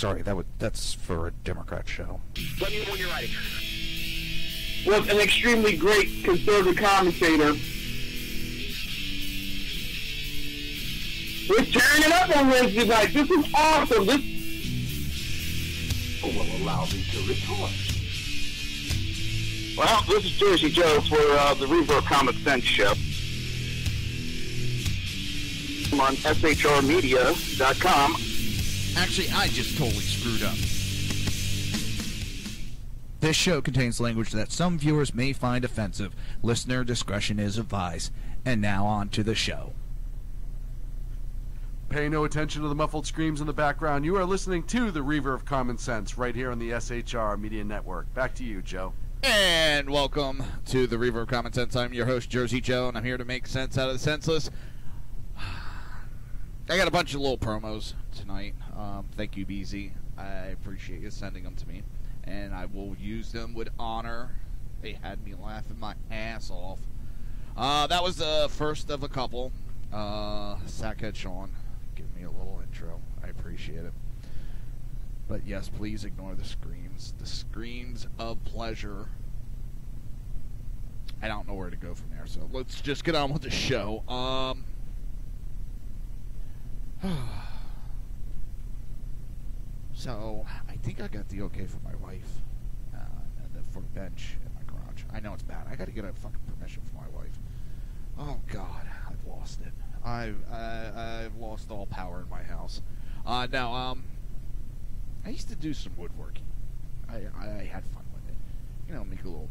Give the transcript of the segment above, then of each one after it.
sorry, that's for a Democrat show. Let me know when you're ready. Was an extremely great conservative commentator. We're tearing it up on Wednesday night. This is awesome. This will allow me to retort. Well, this is Jersey Joe for the Reaver of Common Sense show. I'm on shrmedia.com. Actually, I just totally screwed up. This show contains language that some viewers may find offensive. Listener discretion is advised. And now on to the show. Pay no attention to the muffled screams in the background. You are listening to the Reaver of Common Sense right here on the SHR Media Network. Back to you, Joe. And welcome to the Reaver of Common Sense. I'm your host, Jersey Joe, and I'm here to make sense out of the senseless. I got a bunch of little promos tonight. Thank you, BZ. I appreciate you sending them to me, and I will use them with honor. They had me laughing my ass off. That was the first of a couple. Sackhead Sean, give me a little intro. I appreciate it. But yes, please ignore the screams. The screams of pleasure. I don't know where to go from there, so let's just get on with the show. So, I think I got the okay from my wife for the bench in my garage. I know it's bad. I got to get a fucking permission from my wife. Oh, God. I've lost it. I've lost all power in my house. Now, I used to do some woodworking. I had fun with it. You know, make a little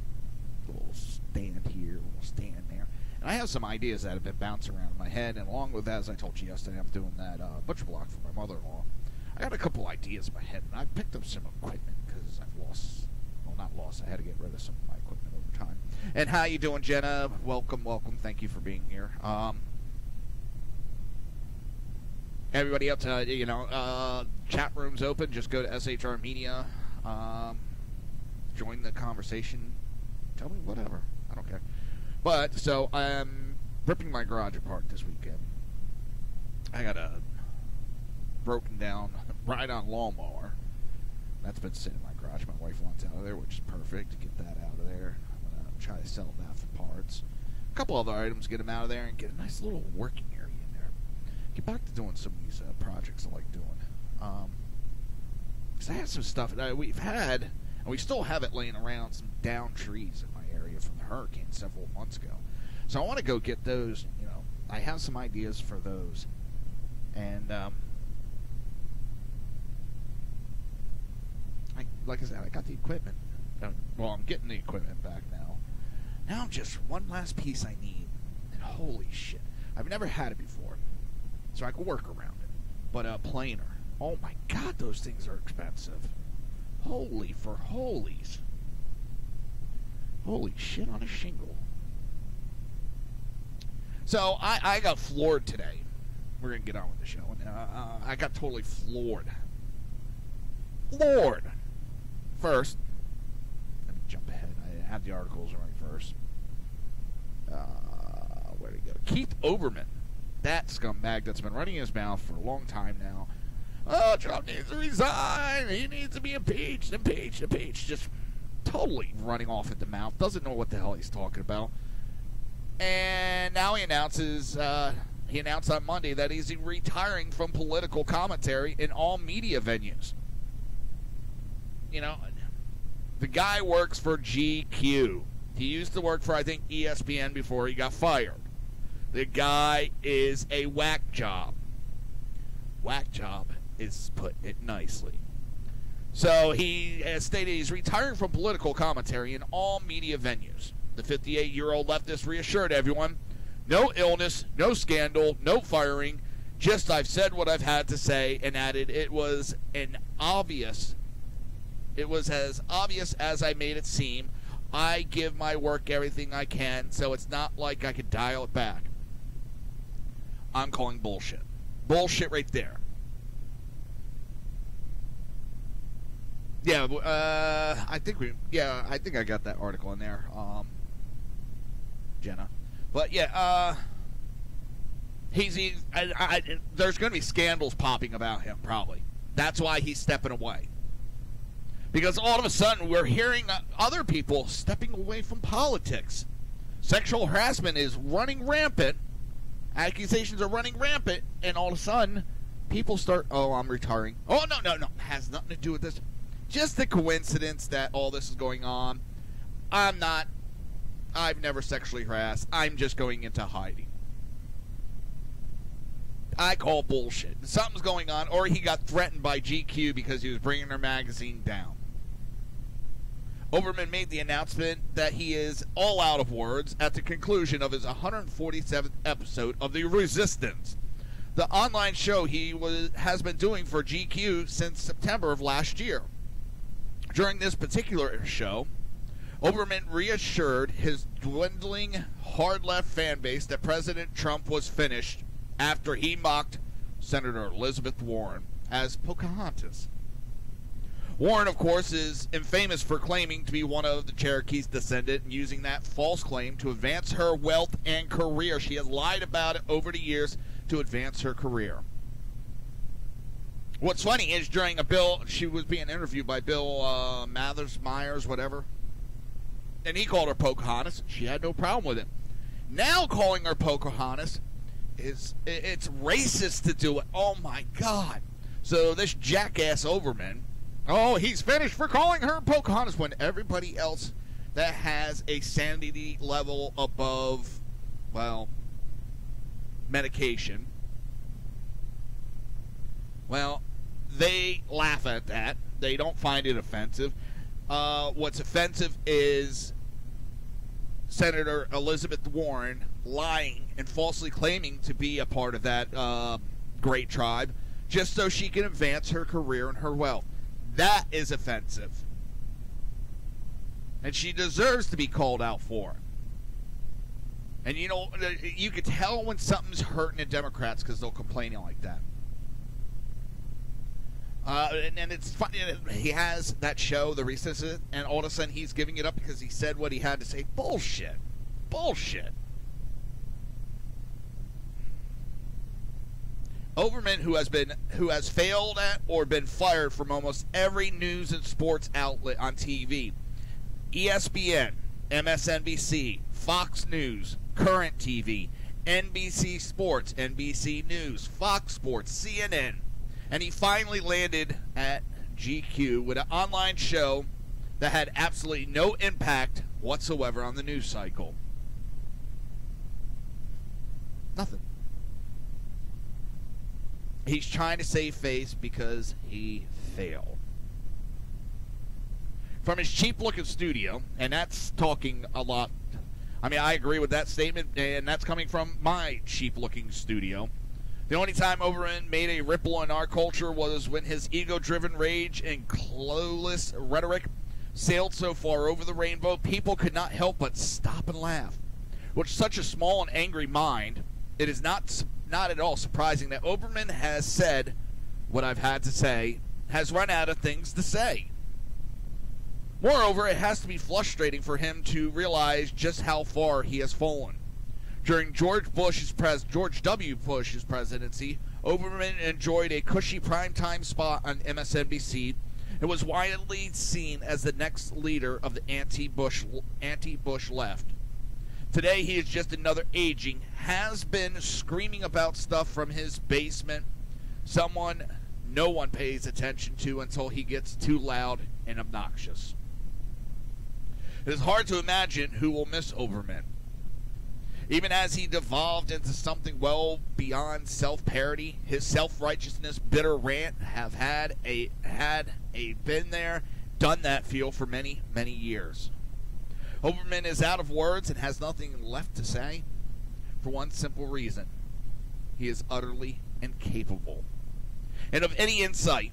stand here, a little stand there. And I have some ideas that have been bouncing around in my head, and along with that, as I told you yesterday, I'm doing that butcher block for my mother-in-law. I got a couple ideas in my head, and I picked up some equipment because I've lost, well, not lost, I had to get rid of some of my equipment over time. And how you doing, Jenna? Welcome. Thank you for being here. Everybody else, chat room's open. Just go to SHR Media. Join the conversation. Tell me whatever. I don't care. But, so, I'm ripping my garage apart this weekend. I got a broken down ride-on lawnmower. That's been sitting in my garage. My wife wants out of there, which is perfect to get that out of there. I'm going to try to sell that for parts. A couple other items, get them out of there, and get a nice little working area in there. Get back to doing some of these projects I like doing. Because I have some stuff that we've had, and we still have it laying around, some down trees in my area from the hurricane several months ago. So I want to go get those. You know, I have some ideas for those. And, like I said, I got the equipment. Well, I'm getting the equipment back now. Now just one last piece I need. And holy shit. I've never had it before. So I can work around it. But a planer. Oh my God, those things are expensive. Holy for holies. Holy shit on a shingle. So I got floored today. We're going to get on with the show. And, I got totally floored. Floored. First, let me jump ahead. I had the articles right first. Where'd it go? Keith Olbermann. That scumbag that's been running his mouth for a long time now. Oh, Trump needs to resign. He needs to be impeached. Just totally running off at the mouth. Doesn't know what the hell he's talking about. And now he announced on Monday that he's retiring from political commentary in all media venues. You know, the guy works for GQ. He used to work for, I think, ESPN before he got fired. The guy is a whack job. Whack job is putting it nicely. So he has stated he's retiring from political commentary in all media venues. The 58-year-old leftist reassured everyone, no illness, no scandal, no firing, just I've said what I've had to say, and added it was as obvious as I made it seem. I give my work everything I can, so it's not like I could dial it back. I'm calling bullshit. Bullshit right there. Yeah, I think I got that article in there, Jenna. But yeah, there's going to be scandals popping about him probably. That's why he's stepping away. Because all of a sudden we're hearing other people stepping away from politics. Sexual harassment is running rampant. Accusations are running rampant. And all of a sudden, people start, oh, I'm retiring. Oh, no. It has nothing to do with this. Just a coincidence that all this is going on. I've never sexually harassed. I'm just going into hiding. I call bullshit. Something's going on, or he got threatened by GQ because he was bringing their magazine down. Overman made the announcement that he is all out of words at the conclusion of his 147th episode of The Resistance, the online show he has been doing for GQ since September of last year. During this particular show, Overman reassured his dwindling hard-left fan base that President Trump was finished after he mocked Senator Elizabeth Warren as Pocahontas. Warren, of course, is infamous for claiming to be one of the Cherokees' descendant and using that false claim to advance her wealth and career. She has lied about it over the years to advance her career. What's funny is during she was being interviewed by Bill Myers, whatever, and he called her Pocahontas. She had no problem with it. Now calling her Pocahontas, it's racist to do it. Oh, my God. So this jackass Overman, he's finished for calling her Pocahontas when everybody else that has a sanity level above, well, medication, well, they laugh at that. They don't find it offensive. What's offensive is Senator Elizabeth Warren lying and falsely claiming to be a part of that great tribe just so she can advance her career and her wealth. That is offensive. And she deserves to be called out for it. And you could tell when something's hurting the Democrats because they'll complain like that. And it's funny, he has that show, The Resistance, and all of a sudden he's giving it up because he said what he had to say. Bullshit. Overman, who has failed at or been fired from almost every news and sports outlet on TV, ESPN, MSNBC, Fox News, Current TV, NBC Sports, NBC News, Fox Sports, CNN, and he finally landed at GQ with an online show that had absolutely no impact whatsoever on the news cycle. Nothing. He's trying to save face because he failed. From his cheap-looking studio, and that's talking a lot. I mean, I agree with that statement, and that's coming from my cheap-looking studio. The only time Overman made a ripple in our culture was when his ego-driven rage and clueless rhetoric sailed so far over the rainbow, people could not help but stop and laugh. With such a small and angry mind, it is not at all surprising that Overman has said what I've had to say, has run out of things to say. Moreover, it has to be frustrating for him to realize just how far he has fallen. During George W. Bush's presidency, Overman enjoyed a cushy primetime spot on MSNBC and was widely seen as the next leader of the anti-Bush left. Today, he is just another aging has-been screaming about stuff from his basement, someone no one pays attention to until he gets too loud and obnoxious. It is hard to imagine who will miss Overman. Even as he devolved into something well beyond self-parody, his self-righteousness, bitter rant have had a been there, done that feel for many, many years. Overman is out of words and has nothing left to say for one simple reason. He is utterly incapable and of any insight.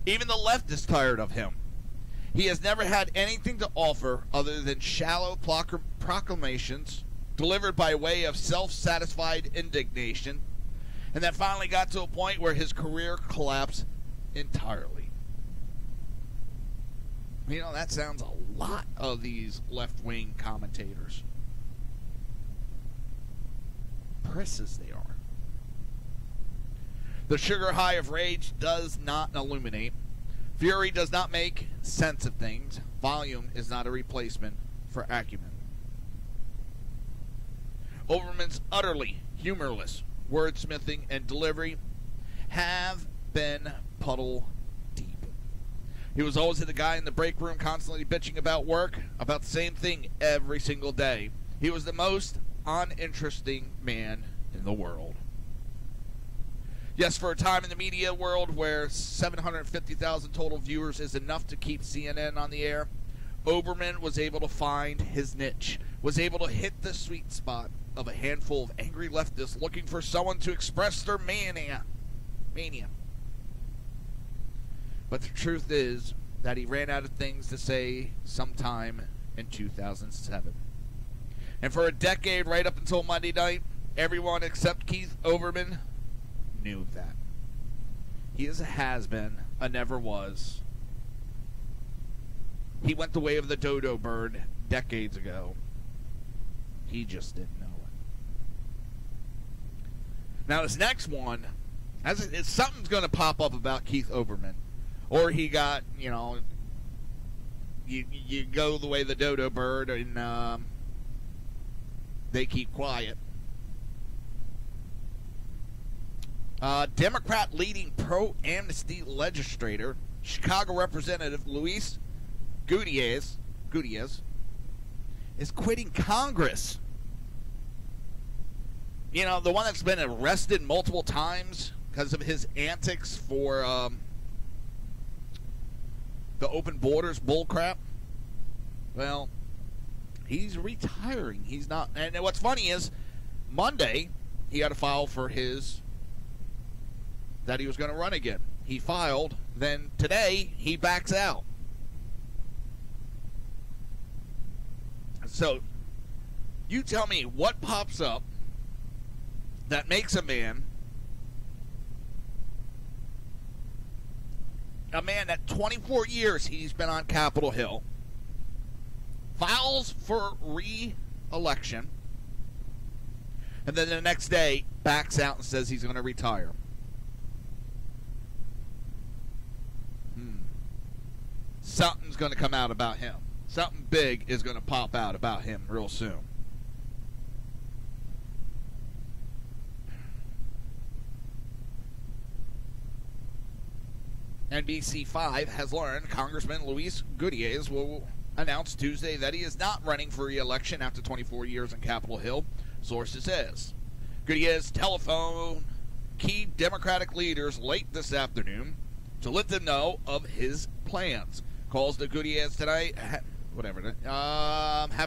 Even the left is tired of him. He has never had anything to offer other than shallow proclamations delivered by way of self-satisfied indignation, and that finally got to a point where his career collapsed entirely. That sounds a lot of these left-wing commentators. Presses they are. The sugar high of rage does not illuminate. Fury does not make sense of things. Volume is not a replacement for acumen. Overman's utterly humorless wordsmithing and delivery have been puddle deep. He was always the guy in the break room constantly bitching about work, about the same thing every single day. He was the most uninteresting man in the world. Yes, for a time in the media world where 750,000 total viewers is enough to keep CNN on the air, Oberman was able to find his niche, was able to hit the sweet spot of a handful of angry leftists looking for someone to express their mania. But the truth is that he ran out of things to say sometime in 2007. And for a decade, right up until Monday night, everyone except Keith Olbermann knew that. He is a has-been, a never was. He went the way of the dodo bird decades ago. He just didn't know it. Now this next one, something's going to pop up about Keith Olbermann. Or he got, you go the way of the dodo bird and they keep quiet. Democrat leading pro-amnesty legislator, Chicago Representative Luis Gutierrez is quitting Congress. You know, the one that's been arrested multiple times because of his antics for the open borders bullcrap. Well, he's retiring. He's not. And what's funny is, Monday, he had to file for that he was going to run again. He filed. Then today, he backs out. So, you tell me what pops up that makes a man that 24 years he's been on Capitol Hill, files for re-election, and then the next day backs out and says he's going to retire. Something's going to come out about him. Something big is going to pop out about him real soon. NBC5 has learned Congressman Luis Gutierrez will announce Tuesday that he is not running for re-election after 24 years on Capitol Hill, sources says. Gutierrez telephoned key Democratic leaders late this afternoon to let them know of his plans. Calls to Gutierrez tonight, have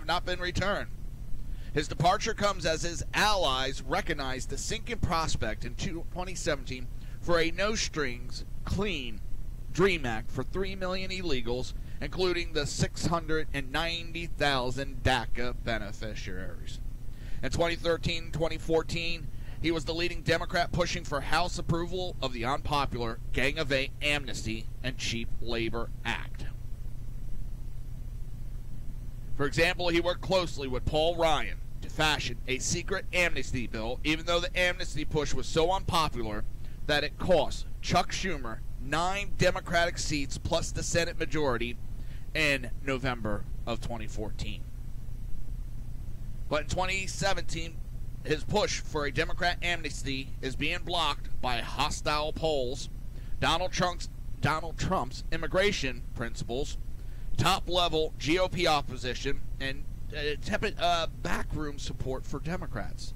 not been returned. His departure comes as his allies recognize the sinking prospect in 2017 for a no-strings, clean Dream Act for 3 million illegals, including the 690,000 DACA beneficiaries. In 2013-2014, he was the leading Democrat pushing for House approval of the unpopular Gang of Eight Amnesty and Cheap Labor Act. For example, he worked closely with Paul Ryan to fashion a secret amnesty bill, even though the amnesty push was so unpopular that it cost Chuck Schumer 9 Democratic seats plus the Senate majority in November of 2014. But in 2017, his push for a Democrat amnesty is being blocked by hostile polls, Donald Trump's immigration principles, top-level GOP opposition, and tepid backroom support for Democrats.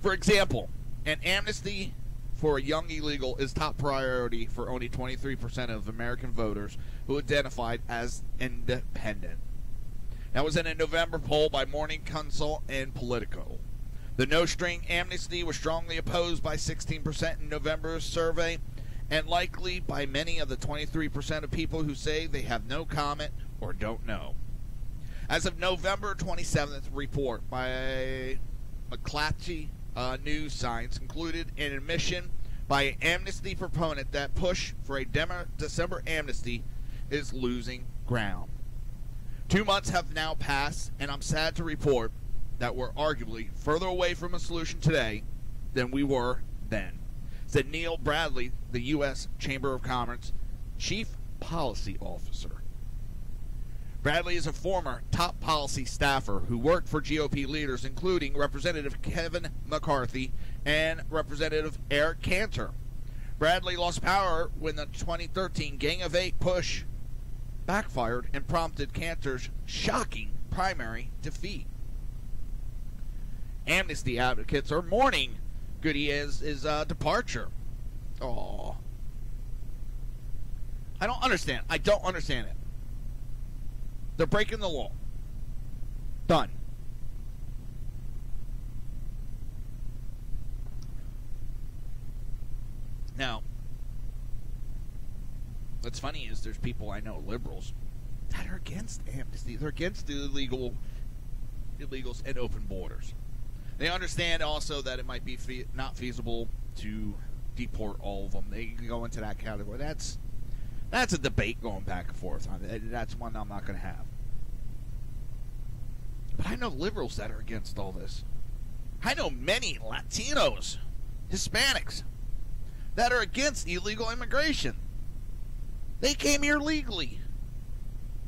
For example, an amnesty for a young illegal is top priority for only 23% of American voters who identified as independent. That was in a November poll by Morning Consult and Politico. The no-string amnesty was strongly opposed by 16% in November's survey, and likely by many of the 23% of people who say they have no comment or don't know. As of November 27th report by McClatchy News Science included an admission by an amnesty proponent that push for a December amnesty is losing ground. 2 months have now passed, and I'm sad to report that we're arguably further away from a solution today than we were then. said Neil Bradley, the U.S. Chamber of Commerce Chief Policy Officer. Bradley is a former top policy staffer who worked for GOP leaders, including Representative Kevin McCarthy and Representative Eric Cantor. Bradley lost power when the 2013 Gang of Eight push backfired and prompted Cantor's shocking primary defeat. Amnesty advocates are mourning Gutierrez's departure. Oh, I don't understand. I don't understand it. They're breaking the law. Done. Now, what's funny is there's people I know, liberals, that are against amnesty. They're against the illegals and open borders. They understand also that it might be not feasible to deport all of them. They go into that category. That's a debate going back and forth. That's one I'm not going to have. But I know liberals that are against all this. I know many Latinos, Hispanics, that are against illegal immigration. They came here legally.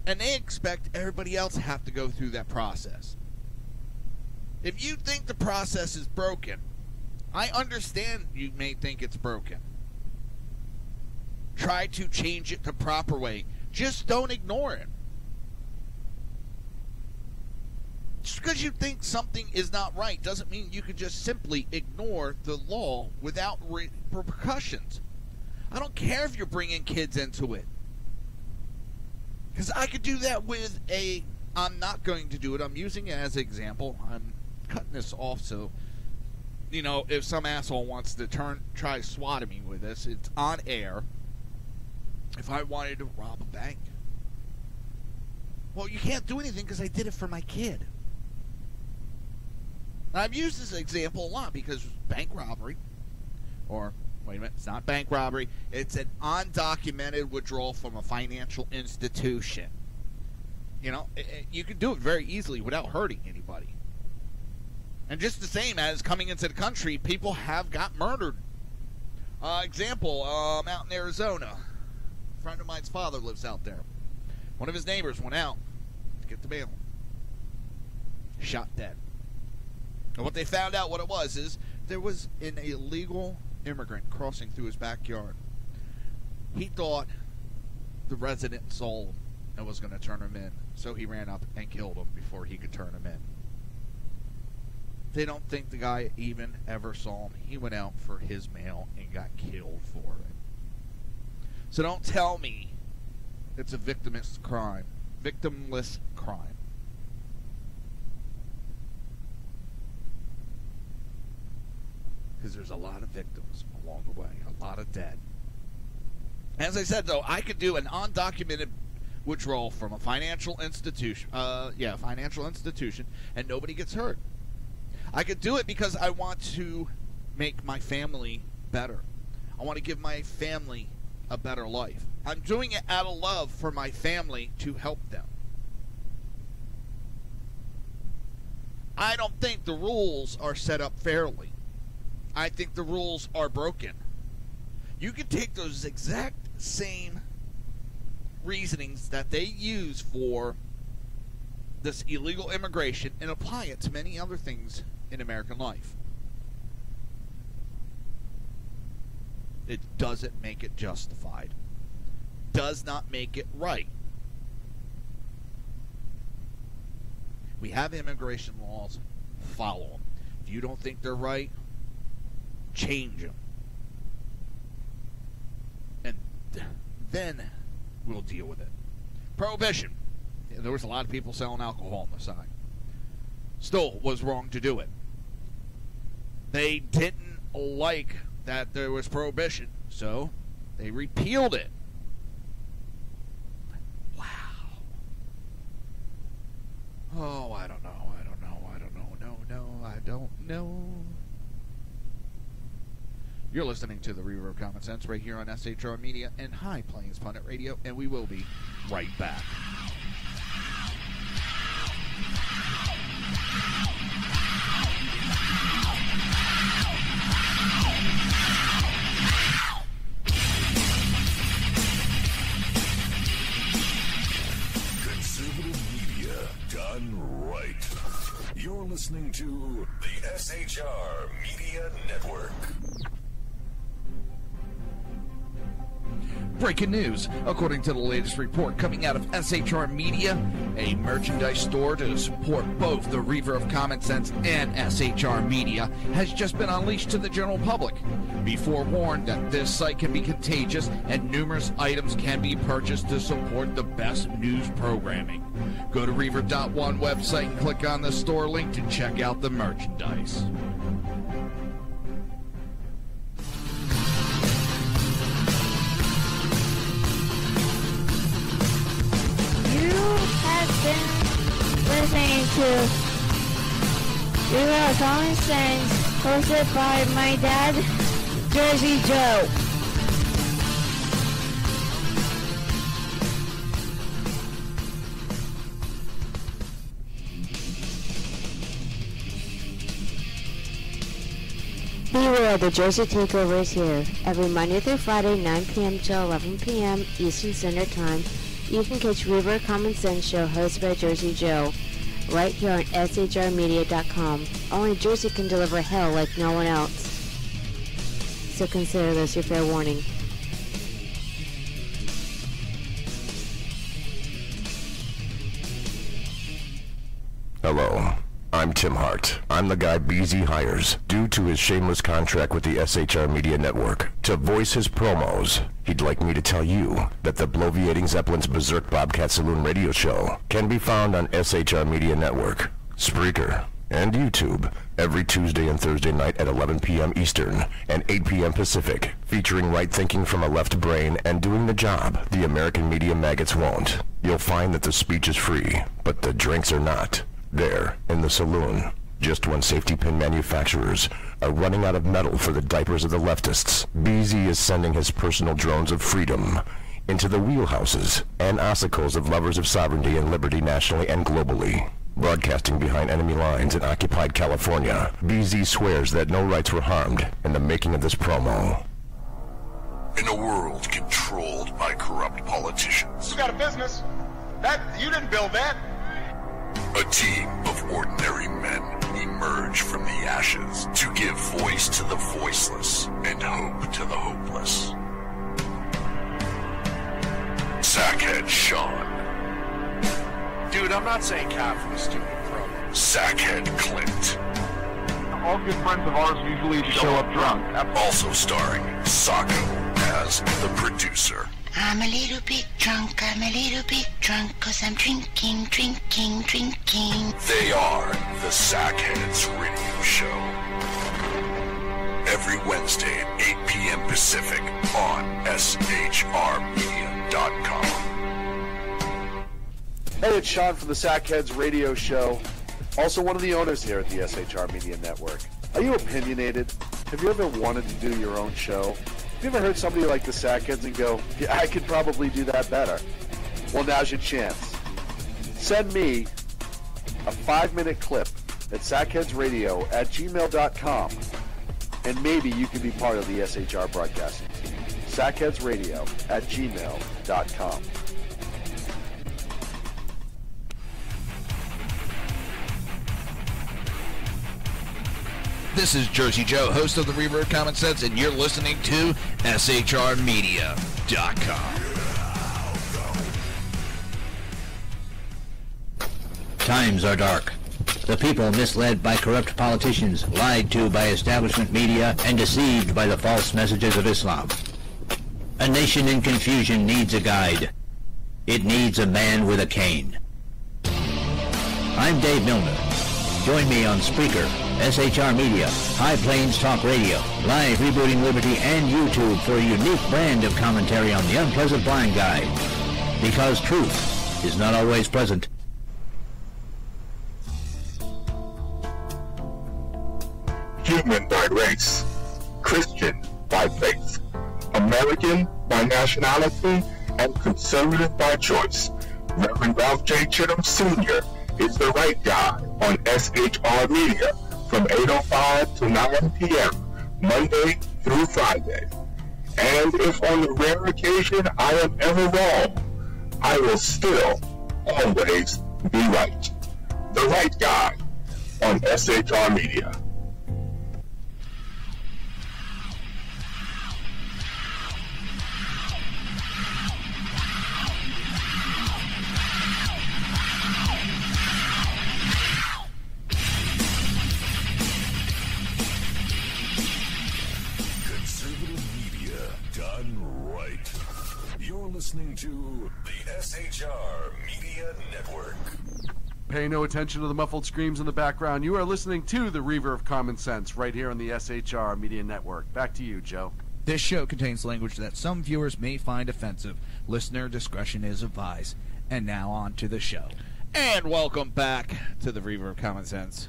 And they expect everybody else to have to go through that process. If you think the process is broken, I understand you may think it's broken. Try to change it the proper way. Just don't ignore it. Just because you think something is not right doesn't mean you can just simply ignore the law without repercussions. I don't care if you're bringing kids into it. Because I could do that with I'm not going to do it. I'm using it as an example. I'm cutting this off so, if some asshole wants to try swatting me with this, it's on air. If I wanted to rob a bank, well, you can't do anything because I did it for my kid. I've used this example a lot because bank robbery, or wait a minute, it's not bank robbery, it's an undocumented withdrawal from a financial institution. You can do it very easily without hurting anybody. And just the same as coming into the country, people have got murdered. Example, out in Arizona. A friend of mine's father lives out there. One of his neighbors went out to get the mail. Shot dead. And what they found out what it was is there was an illegal immigrant crossing through his backyard. He thought the resident saw him and was going to turn him in. So he ran up and killed him before he could turn him in. They don't think the guy even ever saw him. He went out for his mail and got killed for it. So don't tell me it's a victimless crime. Victimless crime. Because there's a lot of victims along the way. A lot of dead. As I said, though, I could do an undocumented withdrawal from a financial institution. Financial institution, and nobody gets hurt. I could do it because I want to make my family better. I want to give my family a better life. I'm doing it out of love for my family to help them. I don't think the rules are set up fairly. I think the rules are broken. You can take those exact same reasonings that they use for this illegal immigration and apply it to many other things in American life. It doesn't make it justified. Does not make it right. We have immigration laws. Follow them. If you don't think they're right, change them. And then we'll deal with it. Prohibition. There was a lot of people selling alcohol on the side. Still was wrong to do it. They didn't like that there was prohibition, so they repealed it. Wow. Oh, I don't know. I don't know. You're listening to the Reaver of Common Sense right here on SHR Media and High Plains Pundit Radio, and we will be right back. SHR Media Network. Breaking news. According to the latest report coming out of SHR Media, a merchandise store to support both the Reaver of Common Sense and SHR Media has just been unleashed to the general public. Be forewarned that this site can be contagious and numerous items can be purchased to support the best news programming. Go to Reaver.one website and click on the store link to check out the merchandise. You have been listening to Reaver of Common Sense, hosted by my dad, Jersey Joe. Beware, the Jersey Takeover is here. Every Monday through Friday, 9 p.m. to 11 p.m. Eastern Standard Time. You can catch Reaver of Common Sense show hosted by Jersey Joe right here on shrmedia.com. Only Jersey can deliver hell like no one else. So consider this your fair warning. Hello, I'm Tim Hart. I'm the guy BZ hires, due to his shameless contract with the SHR Media Network, to voice his promos. He'd like me to tell you that the Bloviating Zeppelin's Berserk Bobcat Saloon radio show can be found on SHR Media Network, Spreaker, and YouTube every Tuesday and Thursday night at 11 p.m. Eastern and 8 p.m. Pacific, featuring right thinking from a left brain and doing the job the American media maggots won't. You'll find that the speech is free, but the drinks are not. There, in the saloon, just when safety pin manufacturers are running out of metal for the diapers of the leftists, BZ is sending his personal drones of freedom into the wheelhouses and ossicles of lovers of sovereignty and liberty nationally and globally. Broadcasting behind enemy lines in occupied California, BZ swears that no rights were harmed in the making of this promo. In a world controlled by corrupt politicians, You got a business. You didn't build that. a team of ordinary men emerge from the ashes to give voice to the voiceless and hope to the hopeless. Sackhead Sean. Dude, I'm not saying half of the stupid promo. Sackhead Clint. All good friends of ours usually show up drunk. Also starring Sacco as the producer. I'm a little bit drunk, 'cause I'm drinking. They are the Sackheads Radio Show. Every Wednesday at 8 p.m. Pacific on shrmedia.com. Hey, it's Sean from the Sackheads Radio Show, also one of the owners here at the SHR Media Network. Are you opinionated? Have you ever wanted to do your own show? Have you ever heard somebody like the Sackheads and go, yeah, I could probably do that better? Well, now's your chance. Send me a 5-minute clip at sackheadsradio@gmail.com, and maybe you can be part of the SHR broadcasting team. sackheadsradio@gmail.com. This is Jersey Joe, host of the Reaver of Common Sense, and you're listening to shrmedia.com. Times are dark. The people misled by corrupt politicians, lied to by establishment media, and deceived by the false messages of Islam. A nation in confusion needs a guide. It needs a man with a cane. I'm Dave Milner. Join me on Spreaker, SHR Media, High Plains Talk Radio, Live Rebooting Liberty, and YouTube for a unique brand of commentary on the unpleasant blind guide. Because truth is not always pleasant. Human by race, Christian by faith, American by nationality, and conservative by choice. Reverend Ralph J. Chittum Sr. is the right guy on SHR Media from 8:05 to 9 p.m. Monday through Friday. And if on the rare occasion I am ever wrong, I will still always be right. The right guy on SHR Media. You're listening to the SHR Media Network. Pay no attention to the muffled screams in the background. You are listening to the Reaver of Common Sense right here on the SHR Media Network. Back to you, Joe. This show contains language that some viewers may find offensive. Listener discretion is advised. And now on to the show. And welcome back to the Reaver of Common Sense.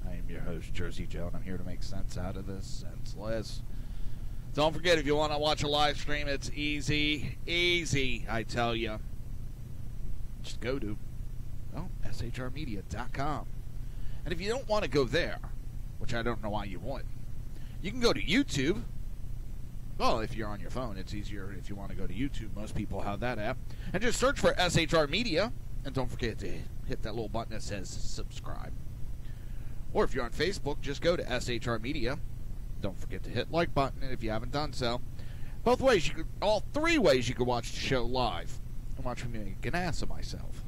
I am your host, Jersey Joe, and I'm here to make sense out of this senseless. Don't forget, if you want to watch a live stream, it's easy. Easy, I tell you. Just go to shrmedia.com. And if you don't want to go there, which I don't know why you would, you can go to YouTube. Well, if you're on your phone, it's easier if you want to go to YouTube. Most people have that app. And just search for SHR Media. And don't forget to hit that little button that says subscribe. Or if you're on Facebook, just go to SHR Media. Don't forget to hit like button if you haven't done so. Both ways, all three ways you can watch the show live. And watch me make an ass of myself.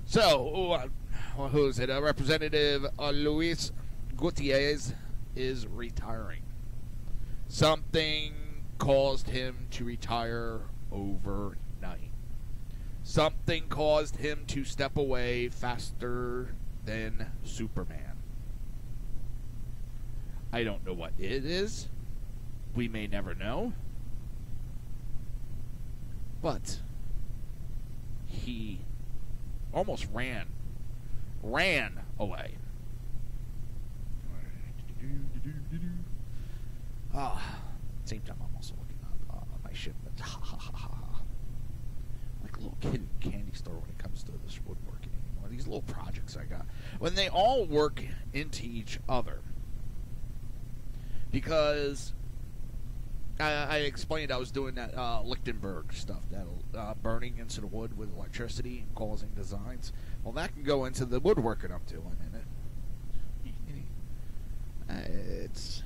So, who is it? Representative Luis Gutierrez is retiring. Something caused him to retire overnight. Something caused him to step away faster than Superman. I don't know what it is. We may never know. But he almost ran away. Same time I'm also looking up my shipment. Like a little kid in a candy store when it comes to this woodworking anymore. These little projects I got, when they all work into each other. Because I explained I was doing that Lichtenberg stuff, that burning into the wood with electricity and causing designs. Well, that can go into the woodworking I'm doing, and it's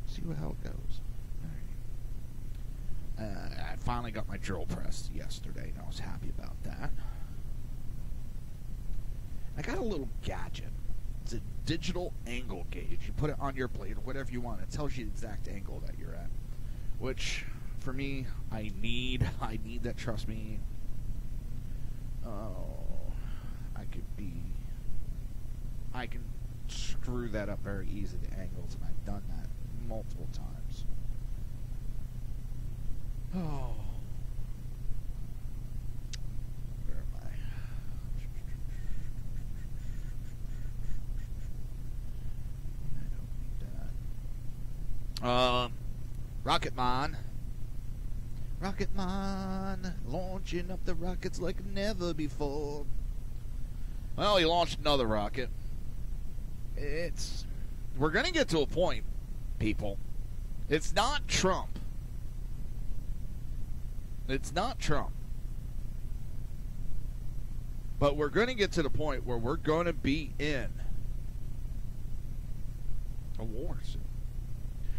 see how it goes. I finally got my drill press yesterday, and I was happy about that. I got a little gadget. It's a digital angle gauge. You put it on your blade or whatever you want. It tells you the exact angle that you're at. Which, for me, I need that, trust me. Oh, I can screw that up very easy, the angles, and I've done that multiple times. Oh. Where am I? Rocket Man, launching up the rockets like never before. Well, he launched another rocket. We're going to get to a point, people. It's not Trump. It's not Trump. But we're going to get to the point where we're going to be in a war soon.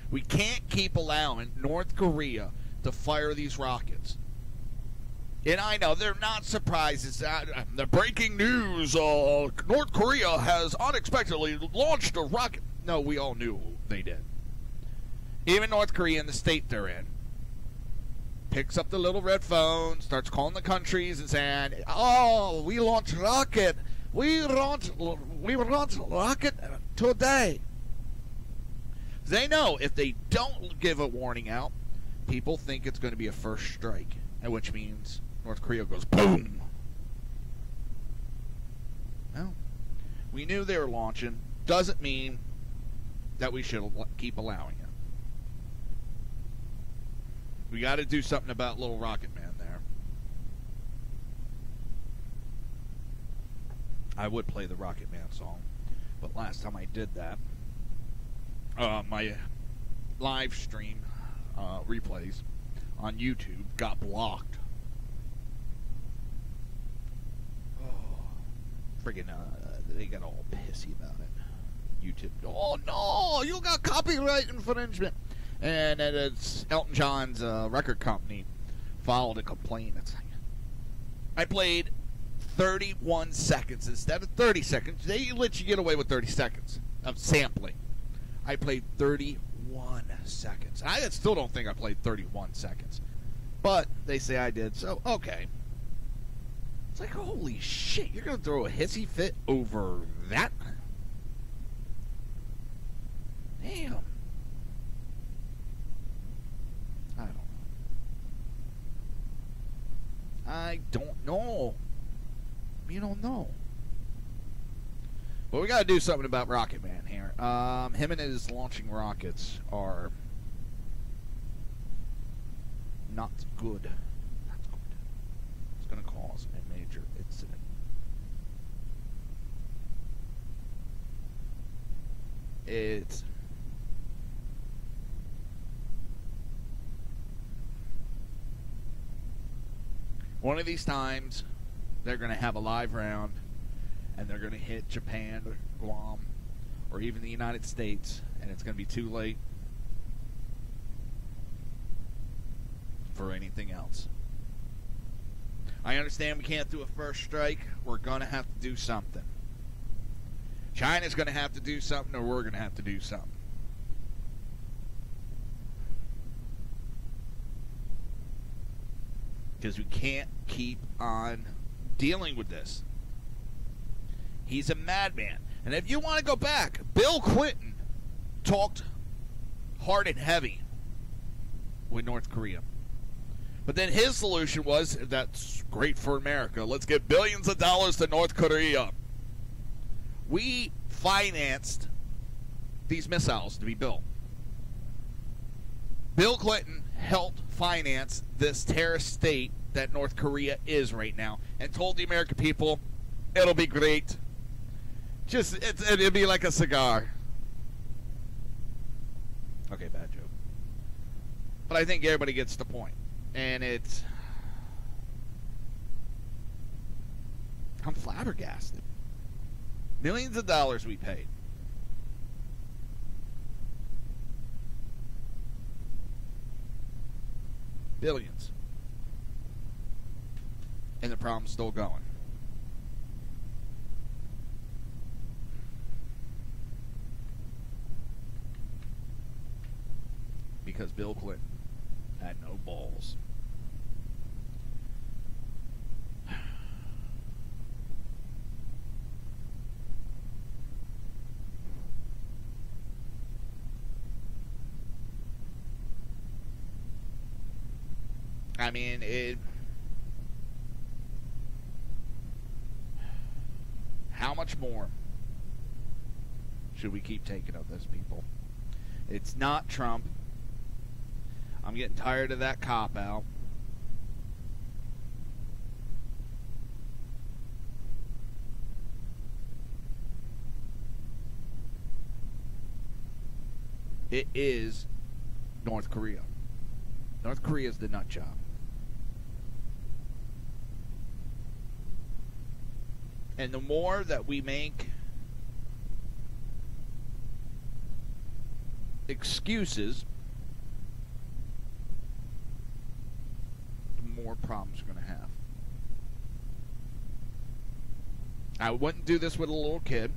We can't keep allowing North Korea to fire these rockets. And I know they're not surprised. It's the breaking news. North Korea has unexpectedly launched a rocket. No, we all knew they did. Even North Korea in the state they're in picks up the little red phone, starts calling the countries and saying, "Oh, we launched rocket. We launched rocket today." They know if they don't give a warning out, people think it's going to be a first strike, which means North Korea goes boom. Well, we knew they were launching. Doesn't mean that we should keep allowing it. We got to do something about Little Rocket Man there. I would play the Rocket Man song, but last time I did that, my live stream replays on YouTube got blocked. Friggin' they got all pissy about it. YouTube, oh no, you got copyright infringement. And it's Elton John's record company filed a complaint. It's like, I played 31 seconds instead of 30 seconds. They let you get away with 30 seconds of sampling I played 31 seconds. I still don't think I played 31 seconds. But they say I did, so okay. It's like, holy shit, you're going to throw a hissy fit over that? Damn. I don't know. You don't know. But we got to do something about Rocket Man here. Him and his launching rockets are not good. Not good. It's going to cause a major incident. It's one of these times they're going to have a live round and they're going to hit Japan or Guam or even the United States, and it's going to be too late for anything else. I understand we can't do a first strike. We're going to have to do something. China's going to have to do something, or we're going to have to do something. Because we can't keep on dealing with this. He's a madman. And if you want to go back, Bill Clinton talked hard and heavy with North Korea. But then his solution was, that's great for America. Let's give billions of dollars to North Korea. We financed these missiles to be built. Bill Clinton helped finance this terrorist state that North Korea is right now and told the American people, it'll be great. Just, it'll be like a cigar. Okay, bad joke. But I think everybody gets the point. And it's... I'm flabbergasted. Millions of dollars we paid. Billions. And the problem's still going. Because Bill Clinton had no balls. I mean, how much more should we keep taking of this, people? It's not Trump. I'm getting tired of that cop-out. It is North Korea. North Korea is the nut job. And the more that we make excuses, the more problems we're going to have. I wouldn't do this with a little kid.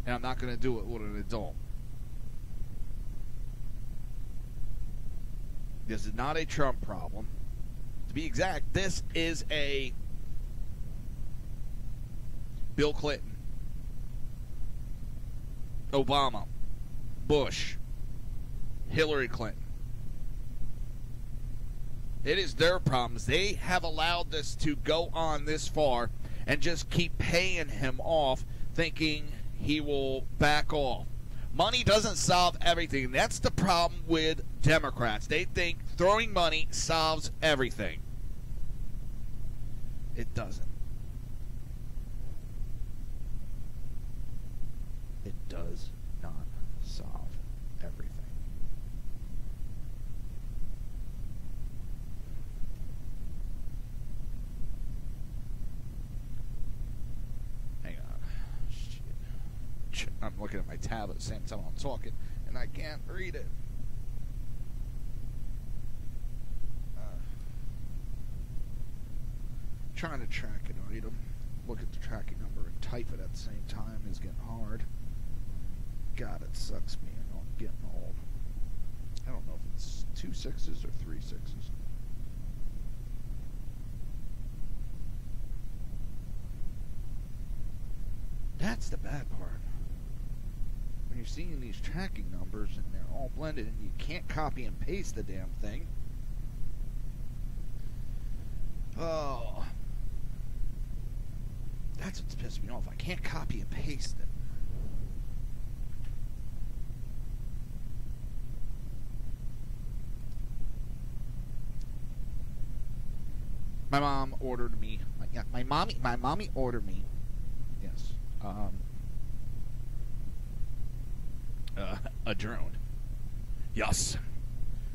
And I'm not going to do it with an adult. This is not a Trump problem. To be exact, this is a Bill Clinton, Obama, Bush, Hillary Clinton. It is their problems. They have allowed this to go on this far and just keep paying him off, thinking he will back off. Money doesn't solve everything. That's the problem with Democrats. They think throwing money solves everything. It doesn't. It does not solve everything. Hang on. Shit. I'm looking at my tab at the same time I'm talking, and I can't read it. Trying to track an item, look at the tracking number, and type it at the same time is getting hard. sucks being getting old. I don't know if it's 2 6s or 3 6s. That's the bad part. When you're seeing these tracking numbers and they're all blended and you can't copy and paste the damn thing. Oh. That's what's pissing me off. I can't copy and paste it. My mom ordered me. My mommy ordered me. Yes. A drone. Yes.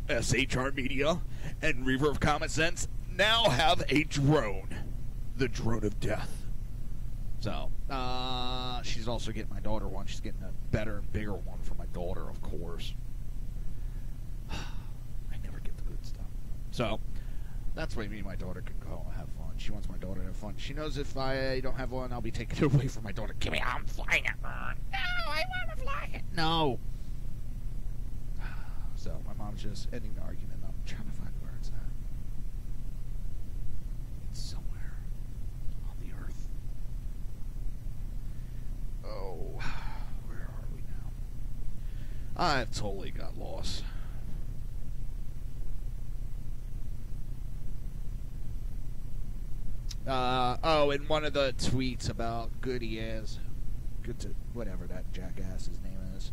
SHR Media and Reaver of Common Sense now have a drone. The drone of death. So, she's also getting my daughter one. She's getting a better and bigger one for my daughter, of course. I never get the good stuff. So, that's why me and my daughter can go and have fun. She wants my daughter to have fun. She knows if I don't have one, I'll be taking it away from my daughter. Give me, I'm flying it. No, I want to fly it. No. So, my mom's just ending the argument. I'm trying to find where it's at. It's somewhere on the earth. Oh, where are we now? I've totally got lost. And one of the tweets about whatever that jackass's name is.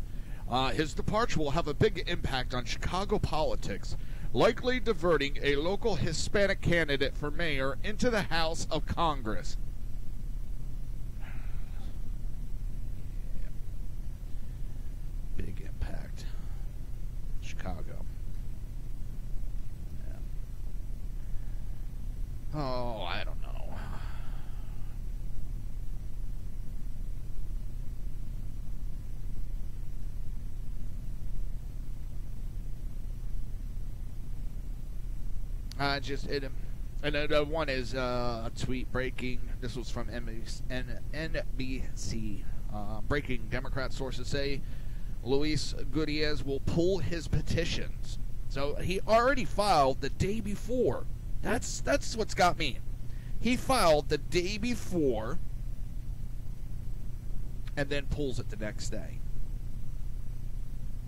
His departure will have a big impact on Chicago politics, likely diverting a local Hispanic candidate for mayor into the House of Congress. Yeah. Big impact. Chicago. Yeah. Oh, I don't know. One is a tweet breaking. This was from NBC. Breaking Democrat sources say Luis Gutierrez will pull his petitions. So he already filed the day before. That's what's got me. He filed the day before and then pulls it the next day.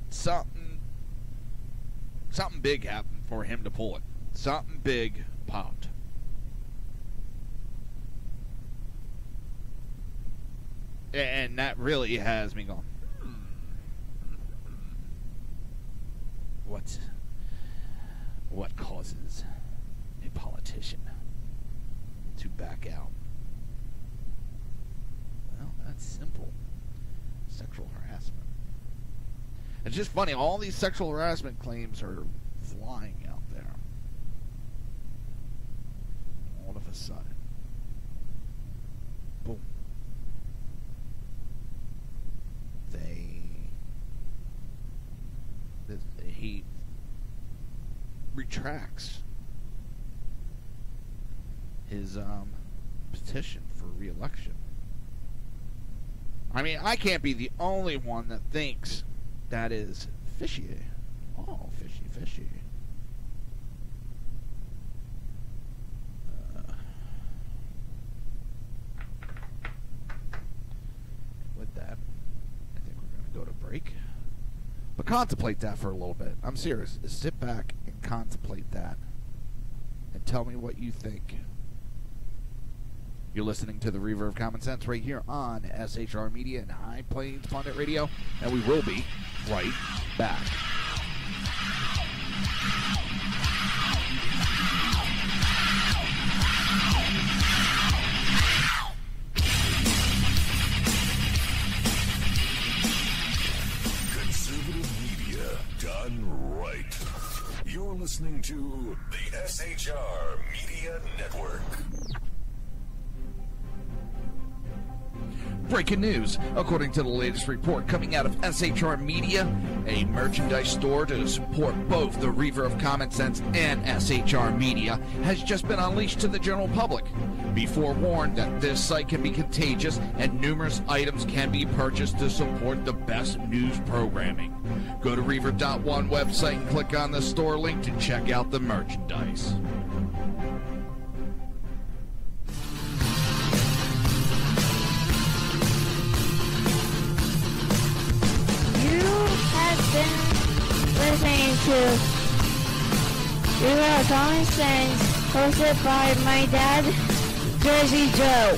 Something big happened for him to pull it. Something big popped. And that really has me going, what causes a politician to back out? Well, that's simple. Sexual harassment. It's just funny, all these sexual harassment claims are flying out there. All of a sudden. Boom. He retracts his petition for re-election. I mean, I can't be the only one that thinks that is fishy. Oh, fishy. With that, I think we're going to go to break. But contemplate that for a little bit. I'm serious. Sit back and contemplate that. And tell me what you think. You're listening to the Reaver of Common Sense right here on SHR Media and High Plains Pundit Radio. And we will be right back. Done right. You're listening to the SHR Media Network. Breaking news. According to the latest report coming out of SHR Media, a merchandise store to support both the Reaver of Common Sense and SHR Media has just been unleashed to the general public. Be forewarned that this site can be contagious and numerous items can be purchased to support the best news programming. Go to Reaver.one website and click on the store link to check out the merchandise. You have been listening to Reaver of Common Sense, hosted by my dad, Jersey Joe.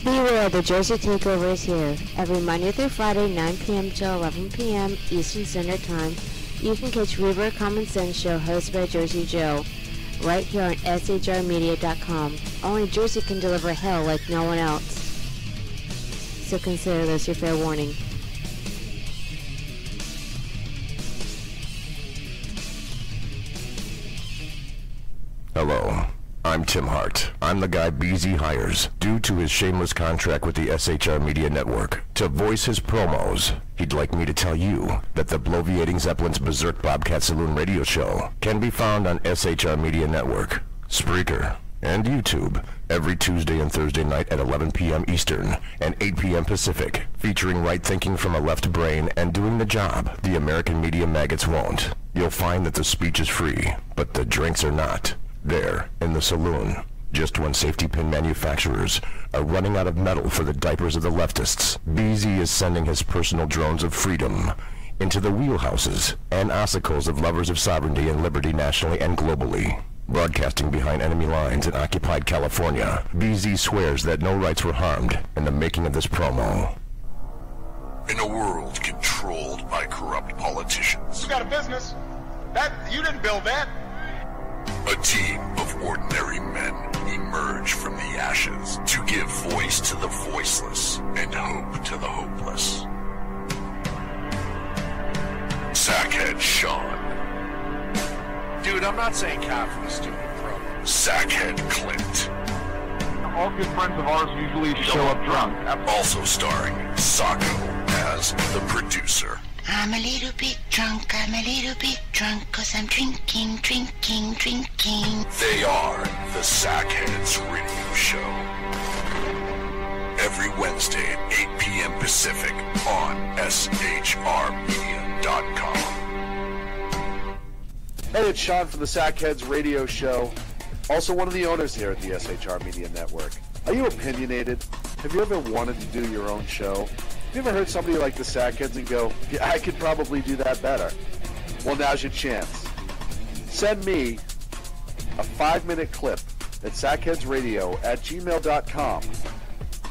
Beware, the Jersey Takeover is here. Every Monday through Friday, 9 p.m. to 11 p.m. Eastern Standard Time. You can catch Reaver of Common Sense show hosted by Jersey Joe right here on shrmedia.com. Only Jersey can deliver hell like no one else. So consider this your fair warning. Hello, I'm Tim Hart. I'm the guy BZ hires, due to his shameless contract with the SHR Media Network, to voice his promos. He'd like me to tell you that the Bloviating Zeppelin's Berserk Bobcat Saloon radio show can be found on SHR Media Network, Spreaker, and YouTube every Tuesday and Thursday night at 11 p.m. Eastern and 8 p.m. Pacific, featuring right thinking from a left brain and doing the job the American media maggots won't. You'll find that the speech is free, but the drinks are not. There, in the saloon, just when safety pin manufacturers are running out of metal for the diapers of the leftists, BZ is sending his personal drones of freedom into the wheelhouses and ossicles of lovers of sovereignty and liberty nationally and globally. Broadcasting behind enemy lines in occupied California, BZ swears that no rights were harmed in the making of this promo. In a world controlled by corrupt politicians, You got a business. That you didn't build that. a team of ordinary men emerge from the ashes to give voice to the voiceless and hope to the hopeless. Sackhead Sean, Dude, I'm not saying calf for the stupid promo. Sackhead Clint, All good friends of ours usually show up drunk. also starring Sacco as the producer. I'm a little bit drunk, I'm a little bit drunk, 'cause I'm drinking. They are the Sackheads Radio Show. Every Wednesday at 8 p.m. Pacific on shrmedia.com. Hey, it's Sean from the Sackheads Radio Show, also one of the owners here at the SHR Media Network. Are you opinionated? Have you ever wanted to do your own show? Have you ever heard somebody like the Sackheads and go, yeah, I could probably do that better? Well, now's your chance. Send me a 5-minute clip at sackheadsradio@gmail.com,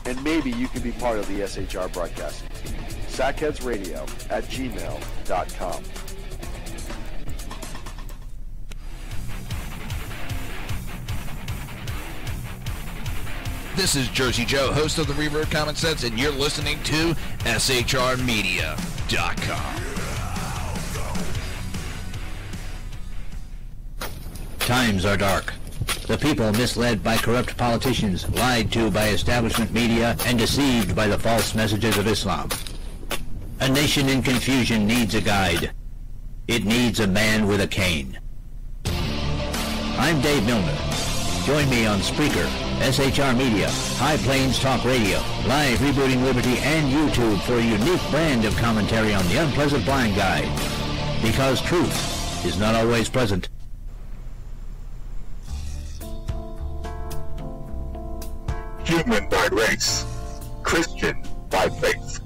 and maybe you can be part of the SHR broadcasting team. sackheadsradio@gmail.com. This is Jersey Joe, host of the Reaver of Common Sense, and you're listening to shrmedia.com. Times are dark. The people misled by corrupt politicians, lied to by establishment media, and deceived by the false messages of Islam. A nation in confusion needs a guide. It needs a man with a cane. I'm Dave Milner. Join me on Spreaker, SHR Media, High Plains Talk Radio, Live Rebooting Liberty, and YouTube for a unique brand of commentary on the unpleasant blind guide. Because truth is not always pleasant. Human by race, Christian by faith,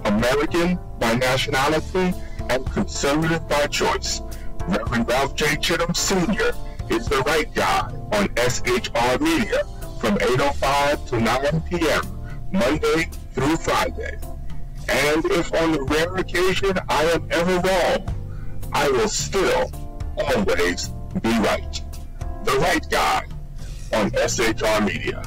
American by nationality, and conservative by choice. Reverend Ralph J. Chittum Sr. is the right guy on SHR Media from 8:05 to 9 p.m. Monday through Friday. And if on the rare occasion I am ever wrong, I will still always be right. The right guy on SHR Media.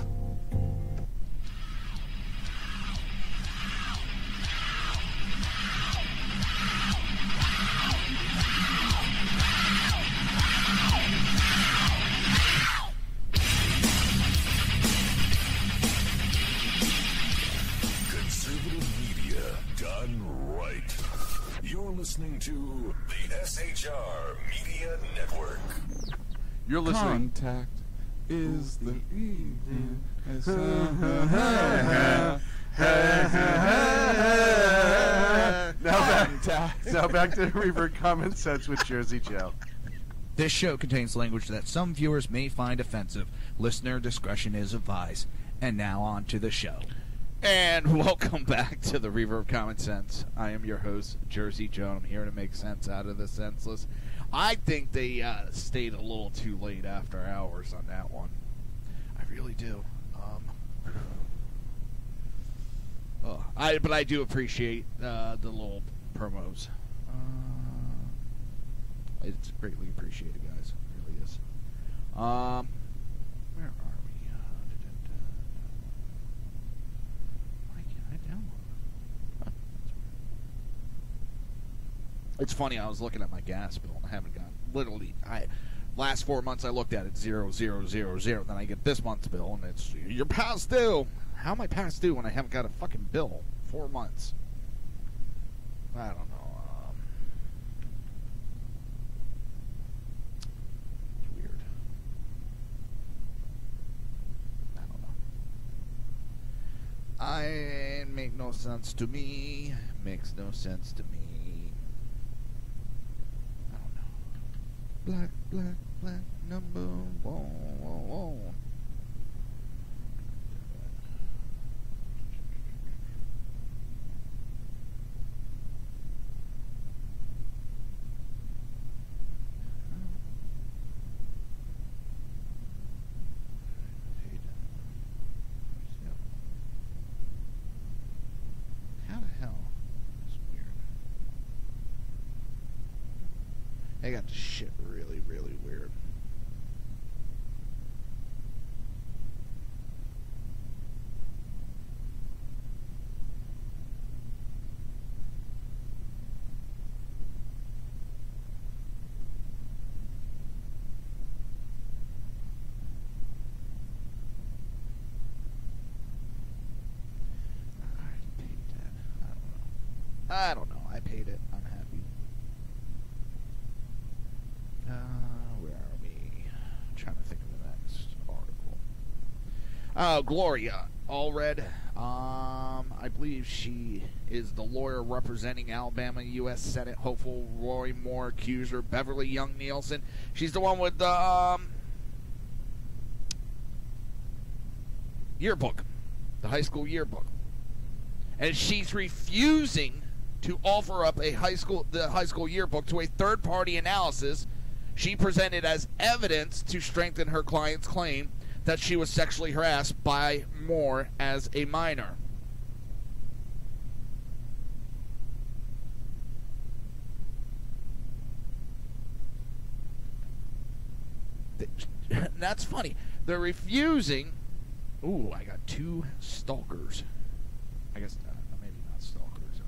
listening to the SHR Media Network. You're listening. Contact is the evening. Now back to Reaver of Common Sense with Jersey Joe. This show contains language that some viewers may find offensive. Listener discretion is advised. And now on to the show. And welcome back to the Reaver of Common Sense. I am your host, Jersey Joe. I'm here to make sense out of the senseless. I think they stayed a little too late after hours on that one. I really do. But I do appreciate the little promos. It's greatly appreciated, guys. It really is. Where are we? Why can't I download it? Huh, it's funny, I was looking at my gas bill and I haven't got literally last 4 months I looked at it 0, 0, 0, 0. Then I get this month's bill and it's you're past due. How am I past due when I haven't got a fucking bill? 4 months. I don't know. It's weird. I don't know. It make no sense to me. Makes no sense to me. I don't know. Black, black, black number one. They got shit really, really weird. I don't know. I paid it. I'm happy. Where are we? I'm trying to think of the next article. Gloria Allred. I believe she is the lawyer representing Alabama U.S. Senate hopeful Roy Moore accuser Beverly Young Nielsen. She's the one with the yearbook, the high school yearbook, and she's refusing to offer up the high school yearbook to a third-party analysis she presented as evidence to strengthen her client's claim that she was sexually harassed by Moore as a minor. That's funny. They're refusing. Ooh, I got 2 stalkers. I guess maybe not stalkers.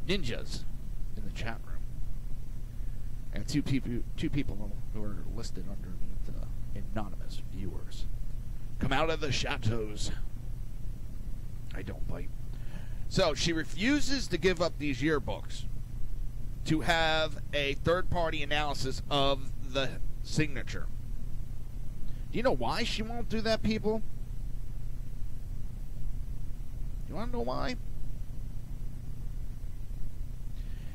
Ninjas in the chat room. And two people who are listed underneath anonymous viewers. Come out of the chateaus. I don't bite. So she refuses to give up these yearbooks to have a third-party analysis of the signature. Do you know why she won't do that, people? You want to know why?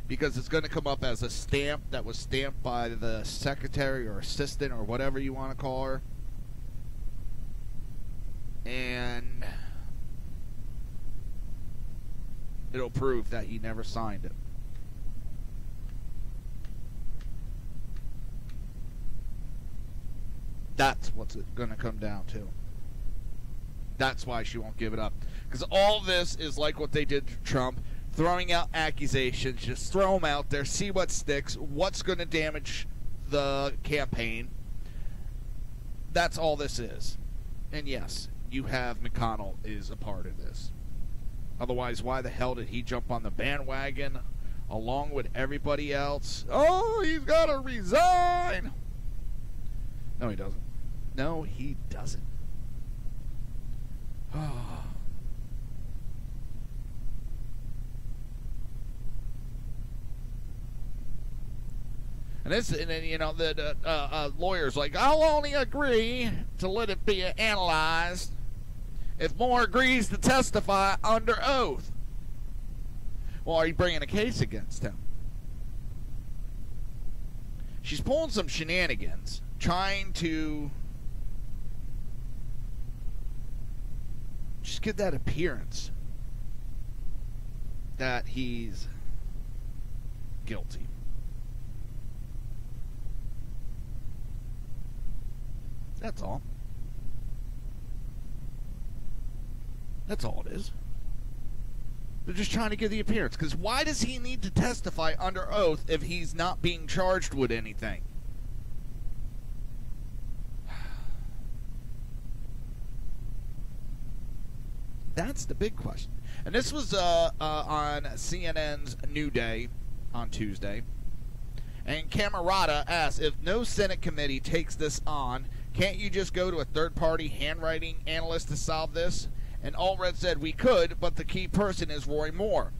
Because it's going to come up as a stamp that was stamped by the secretary or assistant or whatever you want to call her. And it'll prove that he never signed it. That's what's it going to come down to. That's why she won't give it up. Because all this is like what they did to Trump. Throwing out accusations, just throw them out there, see what sticks, what's going to damage the campaign. That's all this is. And yes, you have McConnell is a part of this. Otherwise, why the hell did he jump on the bandwagon along with everybody else? Oh, he's got to resign. No, he doesn't. No, he doesn't. Oh. And then, you know, the lawyer's like, I'll only agree to let it be analyzed if Moore agrees to testify under oath. Well, are you bringing a case against him? She's pulling some shenanigans, trying to just get that appearance that he's guilty. That's all. That's all it is. They're just trying to get the appearance. Because why does he need to testify under oath if he's not being charged with anything? That's the big question. And this was on CNN's New Day on Tuesday. And Camerata asked, if no Senate committee takes this on, can't you just go to a third-party handwriting analyst to solve this? And Allred said, we could, but the key person is Roy Moore.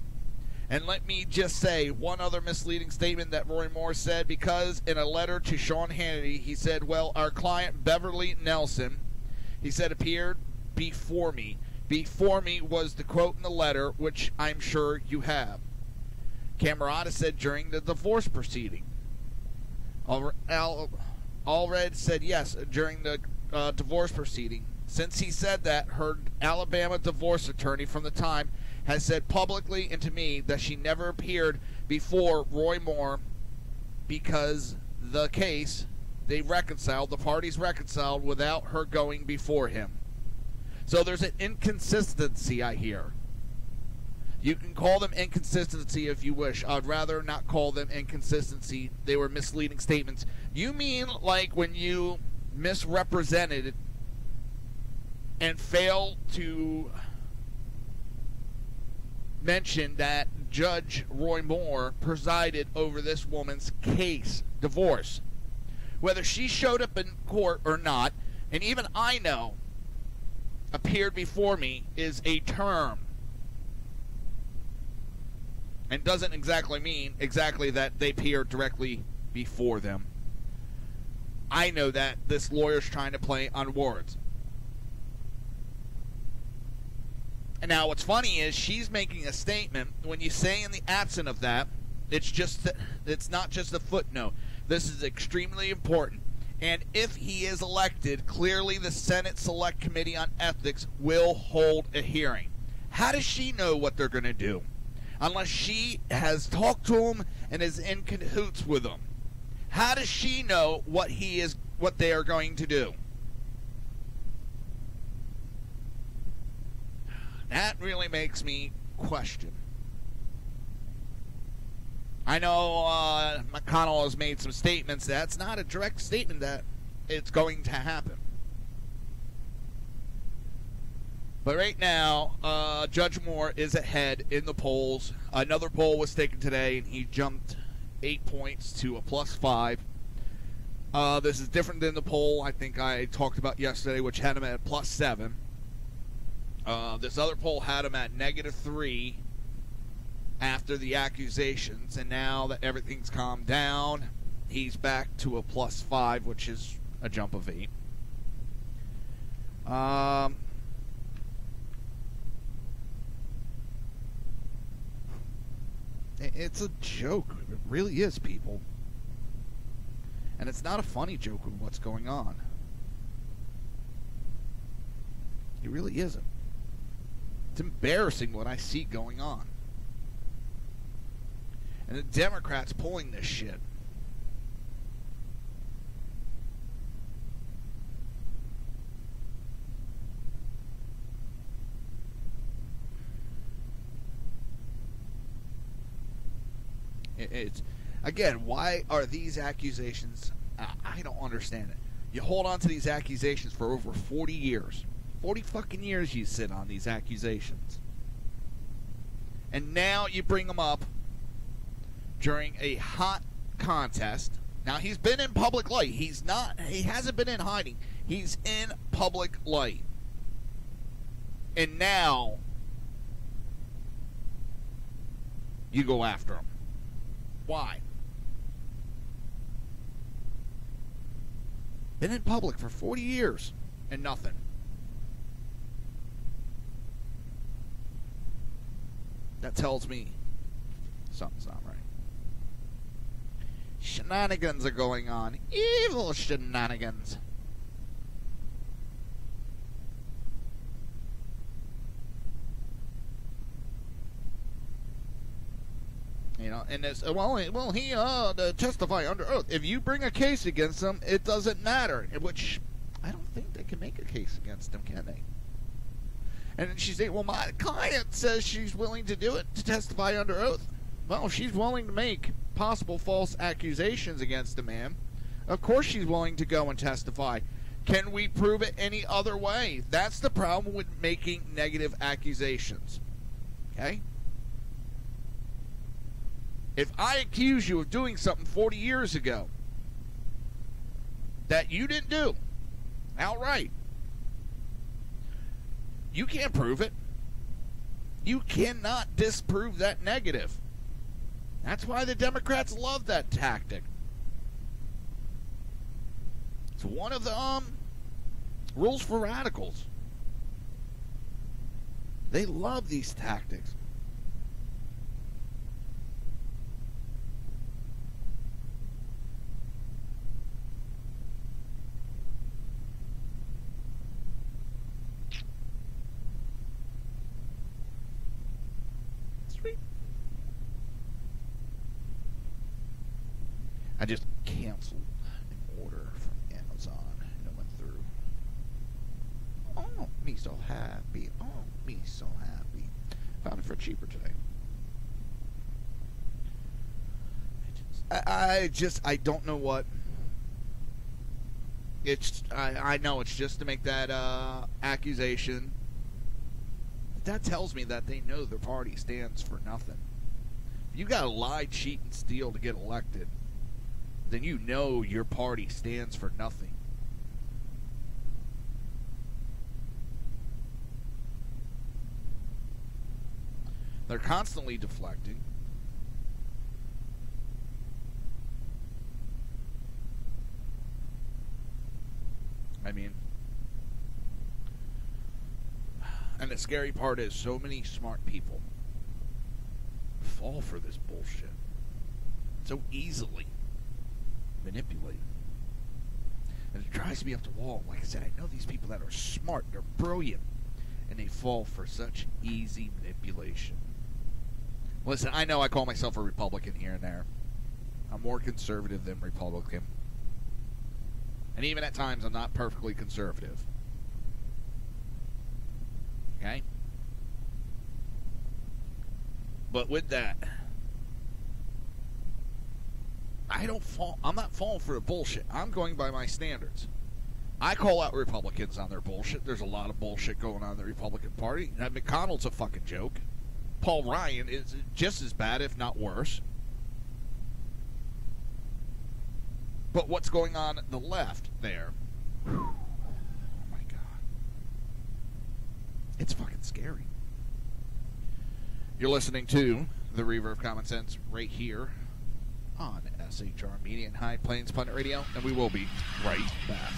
And let me just say one other misleading statement that Roy Moore said, because in a letter to Sean Hannity, he said, well, our client Beverly Nelson, he said, appeared before me. Before me was the quote in the letter, which I'm sure you have. Camerata said during the divorce proceeding. Allred said yes during the divorce proceeding. Since he said that, her Alabama divorce attorney from the time has said publicly and to me that she never appeared before Roy Moore because the case, the parties reconciled without her going before him. So there's an inconsistency, I hear. You can call them inconsistency if you wish. I'd rather not call them inconsistency. They were misleading statements. You mean like when you misrepresented and failed to mention that Judge Roy Moore presided over this woman's case, divorce. Whether she showed up in court or not, and even I know appeared before me is a term. And doesn't exactly mean exactly that they appeared directly before them. I know that this lawyer's trying to play on words. And now what's funny is she's making a statement. When you say in the absence of that, it's not just a footnote. This is extremely important. And if he is elected, clearly the Senate Select Committee on Ethics will hold a hearing. How does she know what they're going to do? Unless she has talked to him and is in cahoots with him. How does she know what they are going to do? That really makes me question. I know McConnell has made some statements. That's not a direct statement that it's going to happen. But right now, Judge Moore is ahead in the polls. Another poll was taken today, and he jumped 8 points to a +5. This is different than the poll I think I talked about yesterday, which had him at +7. This other poll had him at -3 after the accusations, and now that everything's calmed down, he's back to a +5, which is a jump of 8. It's a joke. It really is, people. And it's not a funny joke with what's going on. It really isn't. It's embarrassing what I see going on. And the Democrats pulling this shit. It's again, why are these accusations? I don't understand it. You hold on to these accusations for over 40 years. 40 fucking years you sit on these accusations. And now you bring them up during a hot contest. Now he's been in public light. He hasn't been in hiding. He's in public light. And now you go after him. Why? Been in public for 40 years and nothing. That tells me something's not right. Shenanigans are going on. Evil shenanigans. You know, and it's, well, he to testify under oath. If you bring a case against him, it doesn't matter. Which, I don't think they can make a case against him, can they? And then she's saying, well, my client says she's willing to do it, to testify under oath. Well, she's willing to make possible false accusations against the man. Of course she's willing to go and testify. Can we prove it any other way? That's the problem with making negative accusations. Okay? If I accuse you of doing something 40 years ago that you didn't do outright, you can't prove it. You cannot disprove that negative. That's why the Democrats love that tactic. It's one of the rules for radicals. They love these tactics. I just canceled an order from Amazon and it went through. Oh, me so happy. Oh, me so happy. Found it for cheaper today. I don't know what. It's I know it's just to make that accusation. That tells me that they know their party stands for nothing. If you gotta lie, cheat, and steal to get elected, then you know your party stands for nothing. They're constantly deflecting. I mean, and the scary part is so many smart people fall for this bullshit so easily. Manipulated. And it drives me up the wall. Like I said, I know these people that are smart, they're brilliant, and they fall for such easy manipulation. Listen, I know I call myself a Republican here and there. I'm more conservative than Republican. And even at times, I'm not perfectly conservative. Okay? But with that, I'm not falling for the bullshit. I'm going by my standards. I call out Republicans on their bullshit. There's a lot of bullshit going on in the Republican Party. Now, McConnell's a fucking joke. Paul Ryan is just as bad, if not worse. But what's going on at the left there? Oh my God. It's fucking scary. You're listening to the Reaver of Common Sense right here on SHR Media and High Plains Pundit Radio, and we will be right back.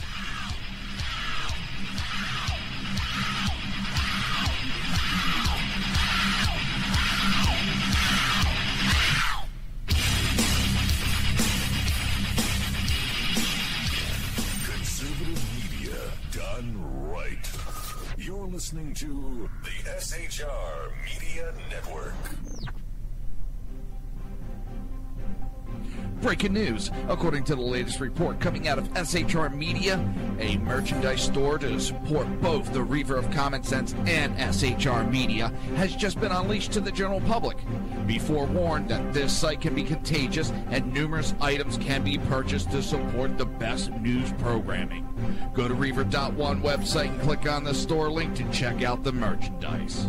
Conservative media done right. You're listening to the SHR Media Network. Breaking news. According to the latest report coming out of SHR Media, a merchandise store to support both the Reaver of Common Sense and SHR Media has just been unleashed to the general public. Be forewarned that this site can be contagious and numerous items can be purchased to support the best news programming. Go to Reaver.one website and click on the store link to check out the merchandise.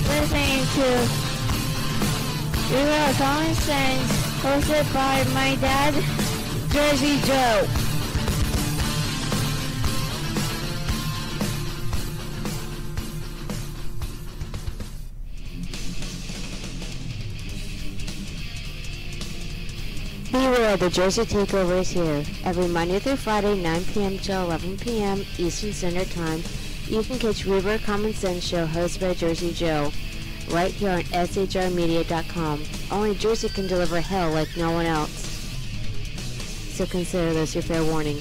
Listening to Reaver of Common Sense, hosted by my dad, Jersey Joe. Hello, the Jersey Takeover is here. Every Monday through Friday, 9 p.m. to 11 p.m. Eastern Standard Time, you can catch Reaver of Common Sense show hosted by Jersey Joe, right here on shrmedia.com. Only Jersey can deliver hell like no one else. So consider this your fair warning.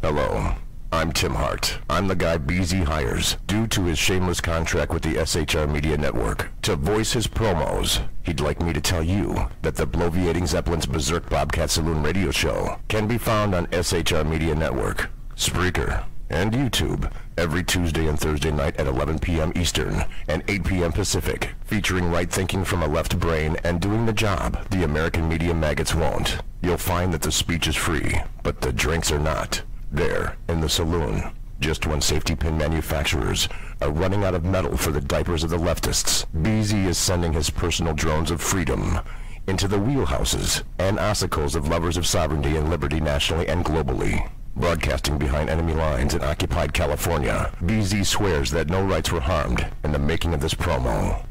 Hello, I'm Tim Hart. I'm the guy BZ hires, due to his shameless contract with the SHR Media Network, to voice his promos. He'd like me to tell you that the Bloviating Zeppelin's Berserk Bobcat Saloon radio show can be found on SHR Media Network, Spreaker, and YouTube every Tuesday and Thursday night at 11 p.m. Eastern and 8 p.m. Pacific, featuring right thinking from a left brain and doing the job the American media maggots won't. You'll find that the speech is free, but the drinks are not. There, in the saloon, just when safety pin manufacturers are running out of metal for the diapers of the leftists, BZ is sending his personal drones of freedom into the wheelhouses and ossicles of lovers of sovereignty and liberty nationally and globally. Broadcasting behind enemy lines in occupied California, BZ swears that no rights were harmed in the making of this promo.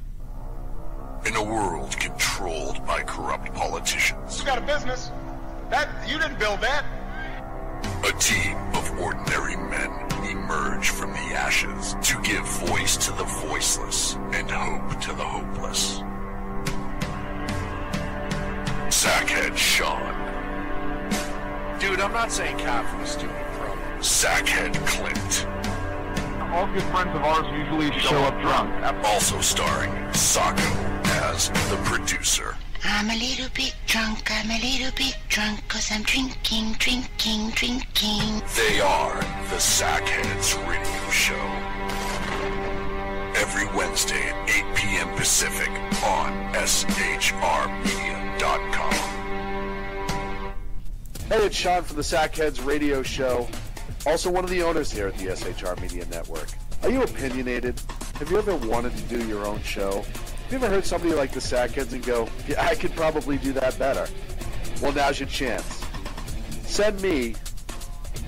In a world controlled by corrupt politicians, You got a business. You didn't build that. a team of ordinary men emerge from the ashes to give voice to the voiceless and hope to the hopeless. Sackhead Sean. Dude, I'm not saying Cap was stupid, bro. Sackhead Clint. All good friends of ours usually show up drunk. Also starring Sacco as the producer. I'm a little bit drunk, I'm a little bit drunk, 'cause I'm drinking. They are the Sackheads Radio Show. Every Wednesday at 8 p.m. Pacific on shrmedia.com. Hey, it's Sean from the Sackheads Radio Show, also one of the owners here at the SHR Media Network. Are you opinionated? Have you ever wanted to do your own show? Have you ever heard somebody like the Sackheads and go, yeah, I could probably do that better? Well, now's your chance. Send me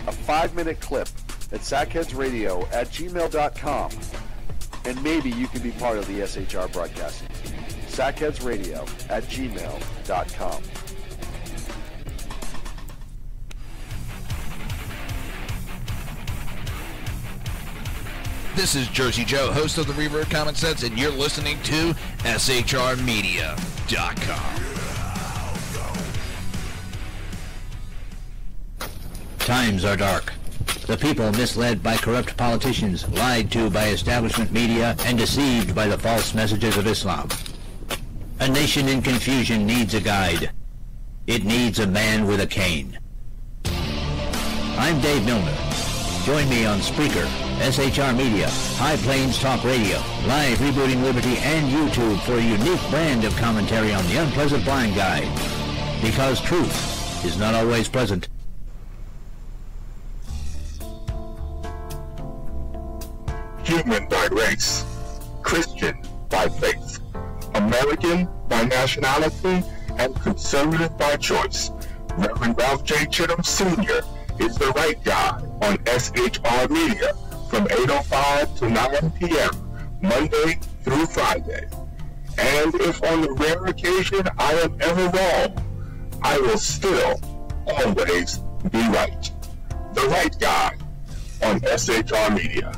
a 5-minute clip at sackheadsradio@gmail.com, and maybe you can be part of the SHR broadcasting team. sackheadsradio@gmail.com. This is Jersey Joe, host of the Reaver of Common Sense, and you're listening to shrmedia.com. Times are dark. The people misled by corrupt politicians, lied to by establishment media, and deceived by the false messages of Islam. A nation in confusion needs a guide. It needs a man with a cane. I'm Dave Milner. Join me on Spreaker, SHR Media, High Plains Talk Radio, Live Rebooting Liberty, and YouTube for a unique brand of commentary on the unpleasant blind guide. Because truth is not always pleasant. Human by race, Christian by faith, American by nationality, and conservative by choice. Reverend Ralph J. Chittum Sr. is the right guy on SHR Media from 8:05 to 9 p.m. Monday through Friday. And if on the rare occasion I am ever wrong, I will still always be right. The right guy on SHR Media.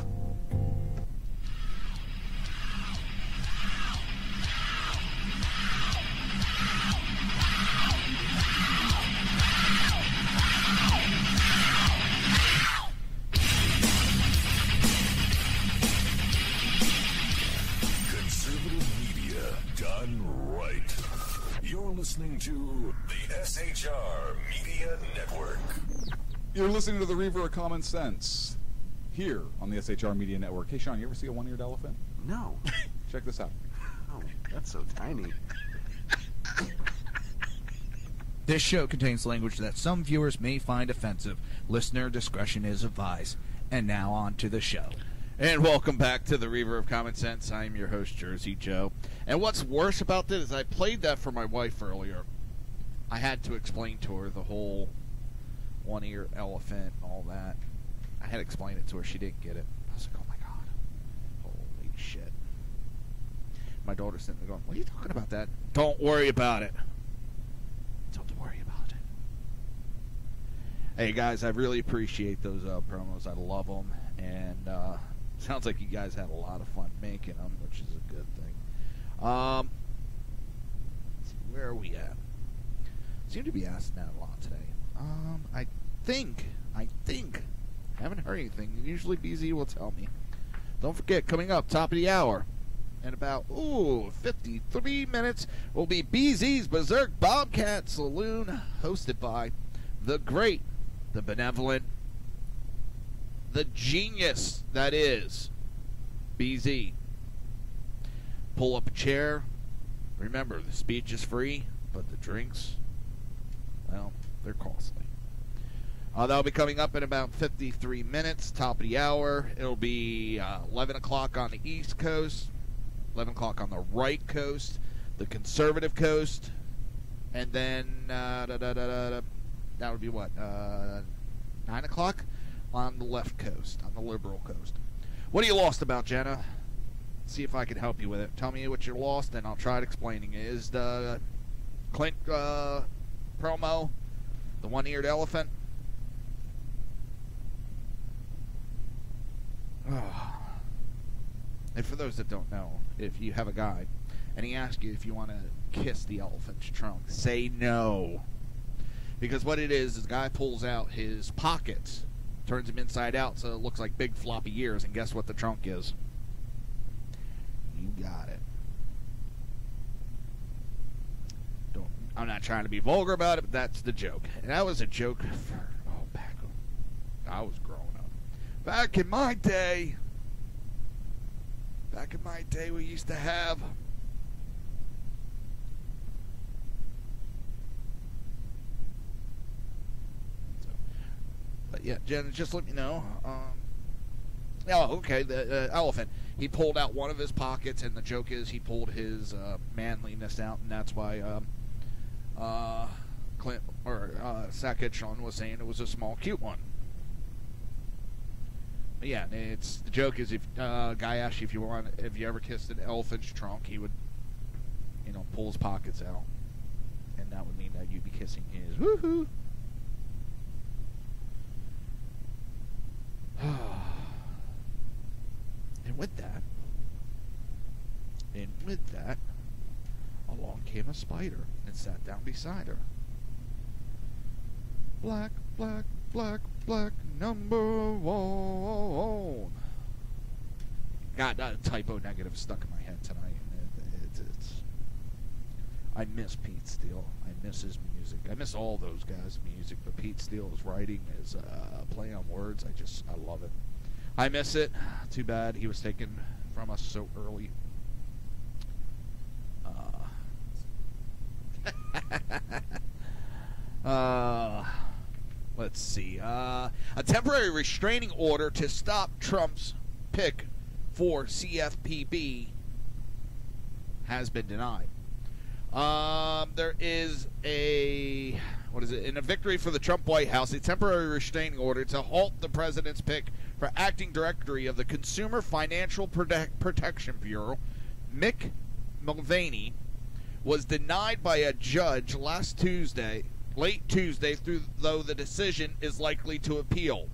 Listening to the SHR Media Network. You're listening to the Reaver of Common Sense here on the SHR Media Network. Hey, Sean, you ever see a one-eared elephant? No. Check this out. Oh, that's so tiny. This show contains language that some viewers may find offensive. Listener discretion is advised. And now on to the show. And welcome back to the Reaver of Common Sense. I'm your host, Jersey Joe. And what's worse about this is I played that for my wife earlier. I had to explain to her the whole one-ear elephant and all that. I had to explain it to her. She didn't get it. I was like, oh my God. Holy shit. My daughter's sitting there going, what are you talking about that? Don't worry about it. Don't worry about it. Hey, guys, I really appreciate those promos. I love them. And sounds like you guys had a lot of fun making them, which is a good thing. Let's see, where are we at? Seem to be asking that a lot today. I think, haven't heard anything. Usually BZ will tell me. Don't forget, coming up, top of the hour, in about, 53 minutes, will be BZ's Berserk Bobcat Saloon, hosted by the great, the benevolent, the genius that is BZ. Pull up a chair. Remember, the speech is free, but the drinks, well, they're costly. That'll be coming up in about 53 minutes, top of the hour. It'll be 11 o'clock on the East Coast, 11 o'clock on the right coast, the conservative coast, and then that would be what, 9 o'clock on the left coast, on the liberal coast. What are you lost about, Jenna? See if I can help you with it. Tell me what you're lost, and I'll try explaining it. Is the Clint promo the one-eared elephant? And for those that don't know, if you have a guy and he asks you if you want to kiss the elephant's trunk, say no. Because what it is the guy pulls out his pockets, turns him inside out so it looks like big floppy ears, and guess what the trunk is? You got it. I'm not trying to be vulgar about it, but that's the joke. And that was a joke for, back when I was growing up. Back in my day, we used to have but yeah, Jen, just let me know. The elephant. He pulled out one of his pockets, and the joke is he pulled his manliness out, and that's why Clint or Sackhead Sean was saying it was a small, cute one. But yeah, the joke is if a guy asks you if you ever kissed an elephant's trunk, he would, pull his pockets out, and that would mean that you'd be kissing his woohoo. And with that, along came a spider and sat down beside her. Black, black, black, black, number one. Got a typo negative stuck in my head tonight. I miss Pete Steele. I miss his music. I miss all those guys' music, but Pete Steele's writing, his play on words, I love it. I miss it. Too bad he was taken from us so early. Let's see. A temporary restraining order to stop Trump's pick for CFPB has been denied. There is in a victory for the Trump White House, a temporary restraining order to halt the president's pick for acting director of the Consumer Financial Protection Bureau, Mick Mulvaney, was denied by a judge late Tuesday, though the decision is likely to appeal.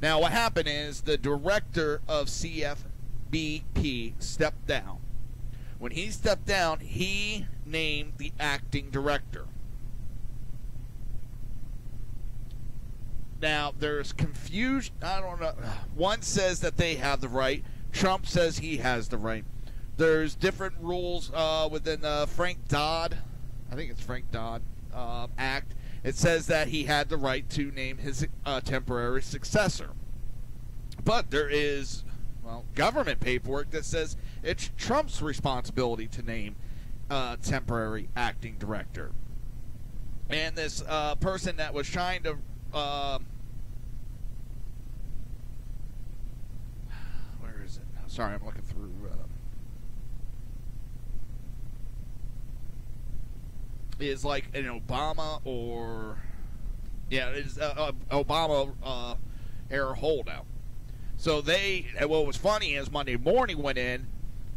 Now, what happened is the director of CFBP stepped down. When he stepped down, he named the acting director. Now, there's confusion. I don't know. One says that they have the right. Trump says he has the right. There's different rules within Frank Dodd, I think it's Frank Dodd Act. It says that he had the right to name his temporary successor. But there is, government paperwork that says it's Trump's responsibility to name temporary acting director. And this person that was trying to where is it? Sorry, I'm looking through. Is like an Obama or it's Obama era holdout. So what was funny is Monday morning went in,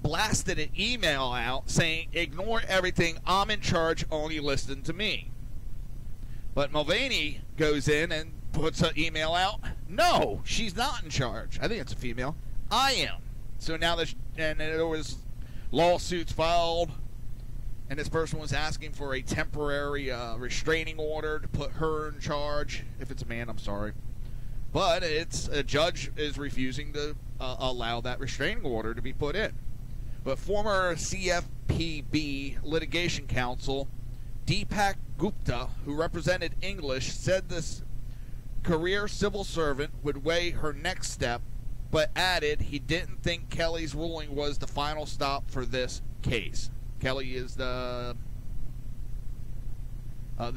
blasted an email out saying, "Ignore everything, I'm in charge, only listen to me." But Mulvaney goes in and puts an email out. No, she's not in charge. I think it's a female. I am. So now there was lawsuits filed, and this person was asking for a temporary restraining order to put her in charge. If it's a man, I'm sorry. But a judge is refusing to allow that restraining order to be put in. But former CFPB litigation counsel Deepak Gupta, who represented English, said this career civil servant would weigh her next step, but added he didn't think Kelly's ruling was the final stop for this case. Kelly is the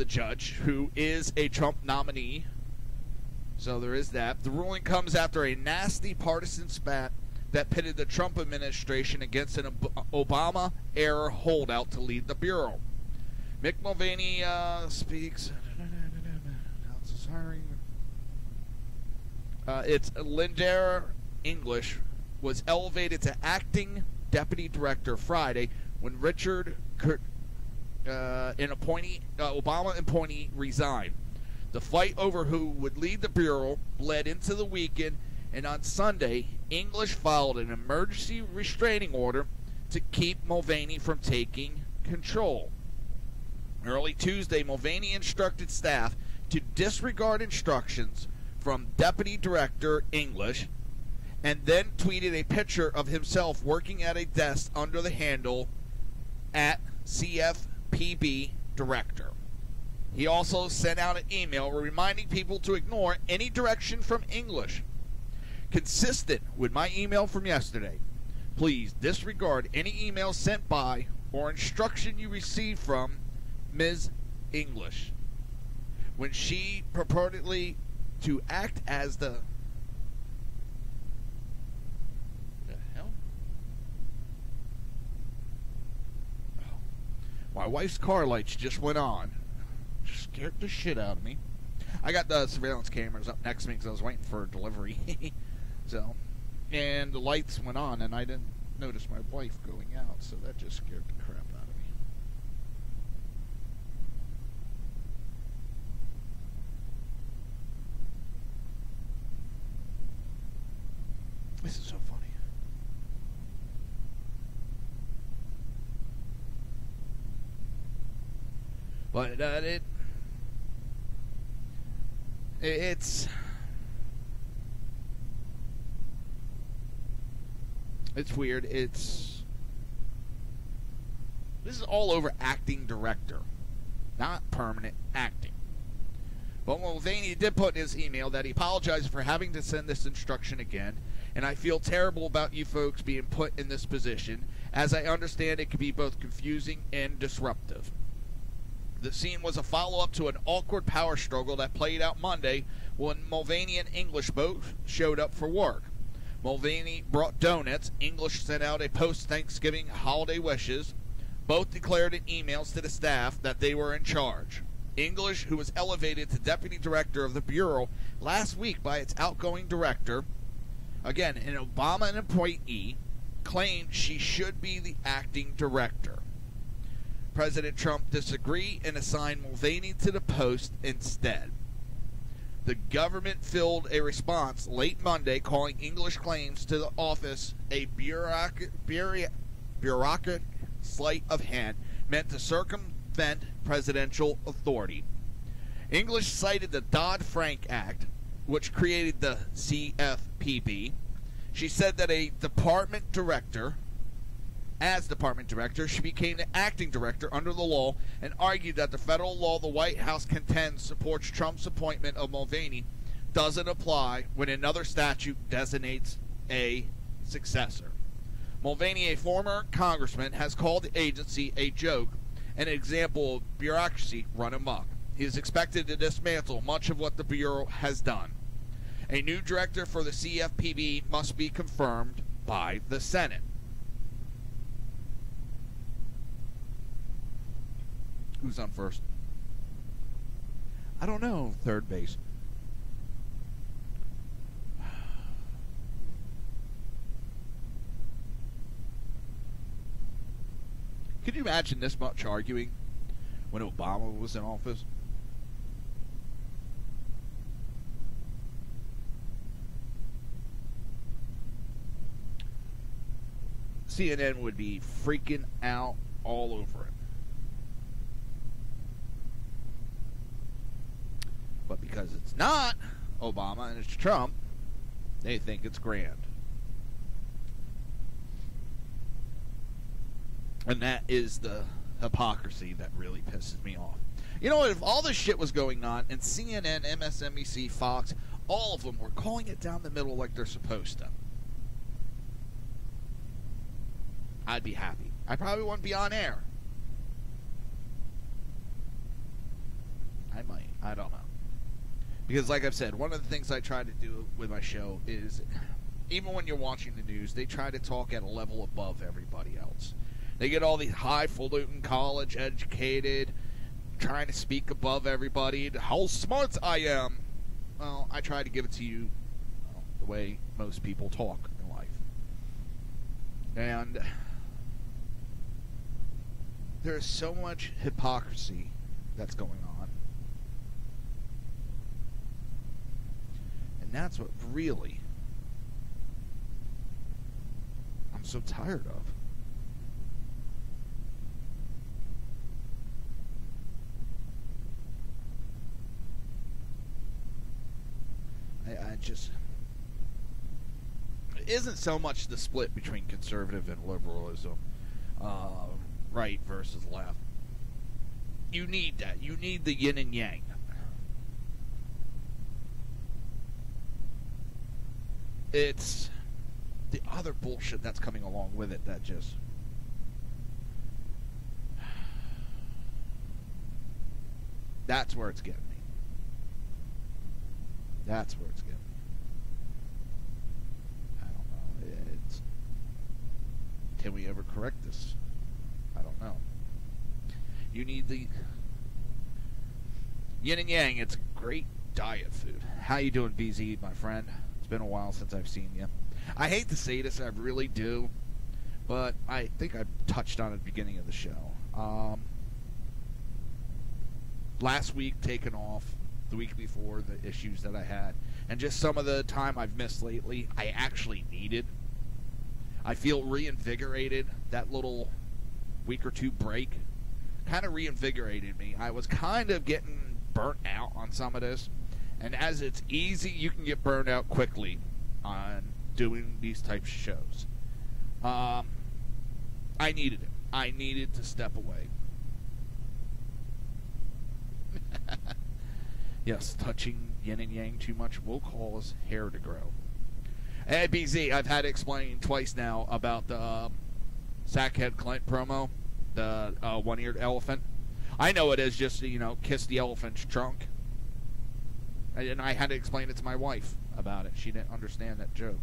judge who is a Trump nominee. So there is that. The ruling comes after a nasty partisan spat that pitted the Trump administration against an Obama-era holdout to lead the Bureau. Mick Mulvaney speaks. It's Linda English was elevated to acting deputy director Friday when Richard Obama appointee resigned. The fight over who would lead the Bureau bled into the weekend, and on Sunday, English filed an emergency restraining order to keep Mulvaney from taking control. Early Tuesday, Mulvaney instructed staff to disregard instructions from Deputy Director English, and then tweeted a picture of himself working at a desk under the handle at CFPB Director. He also sent out an email reminding people to ignore any direction from English. Consistent with my email from yesterday, please disregard any email sent by or instruction you received from Ms. English when she purportedly to act as the hell? My wife's car lights just went on. Scared the shit out of me. I got the surveillance cameras up next to me because I was waiting for a delivery. And the lights went on, and I didn't notice my wife going out, so that just scared the crap out of me. This is so funny. But it's weird. This is all over acting director, not permanent acting. But Mulvaney did put in his email that he apologized for having to send this instruction again, and I feel terrible about you folks being put in this position, as I understand it can be both confusing and disruptive. The scene was a follow-up to an awkward power struggle that played out Monday when Mulvaney and English both showed up for work. Mulvaney brought donuts. English sent out a post-Thanksgiving holiday wishes. Both declared in emails to the staff that they were in charge. English, who was elevated to deputy director of the Bureau last week by its outgoing director, again, an Obama employee, claimed she should be the acting director. President Trump disagreed and assigned Mulvaney to the post instead. The government filed a response late Monday calling English claims to the office a bureaucratic sleight of hand meant to circumvent presidential authority. English cited the Dodd-Frank Act, which created the CFPB. She said that department director, she became the acting director under the law, and argued that the federal law the White House contends supports Trump's appointment of Mulvaney doesn't apply when another statute designates a successor. Mulvaney, a former congressman, has called the agency a joke and an example of bureaucracy run amok. He is expected to dismantle much of what the Bureau has done. A new director for the CFPB must be confirmed by the Senate. Who's on first? I don't know. Third base. Could you imagine this much arguing when Obama was in office? CNN would be freaking out all over it. But because it's not Obama and it's Trump, they think it's grand. And that is the hypocrisy that really pisses me off. You know what? If all this shit was going on, and CNN, MSNBC, Fox, all of them were calling it down the middle like they're supposed to, I'd be happy. I probably wouldn't be on air. I might. I don't know. Because like I've said, one of the things I try to do with my show is, even when you're watching the news, they try to talk at a level above everybody else. They get all these highfalutin, college-educated, trying to speak above everybody. How smart I am. Well, I try to give it to you the way most people talk in life. And there's so much hypocrisy that's going on. And that's what really I'm so tired of. I just... It isn't so much the split between conservative and liberalism, right versus left. You need that. You need the yin and yang. It's the other bullshit that's coming along with it that just... That's where it's getting me. That's where it's getting me. I don't know. It's... Can we ever correct this? I don't know. You need the yin and yang. It's great diet food. How you doing, BZ, my friend? It's been a while since I've seen you. I hate to say this, I really do, but I think I touched on it at the beginning of the show. Last week, taken off. The week before, the issues that I had, and just some of the time I've missed lately, I actually needed. I feel reinvigorated. That little week or two break kind of reinvigorated me. I was kind of getting burnt out on some of this, and as it's easy, you can get burned out quickly on doing these types of shows. I needed it. I needed to step away. Yes, touching yin and yang too much will cause hair to grow. Hey, BZ, I've had to explain twice now about the Sackhead Clint promo, the one-eared elephant. I know it is just, kiss the elephant's trunk. And I had to explain it to my wife about it. She didn't understand that joke.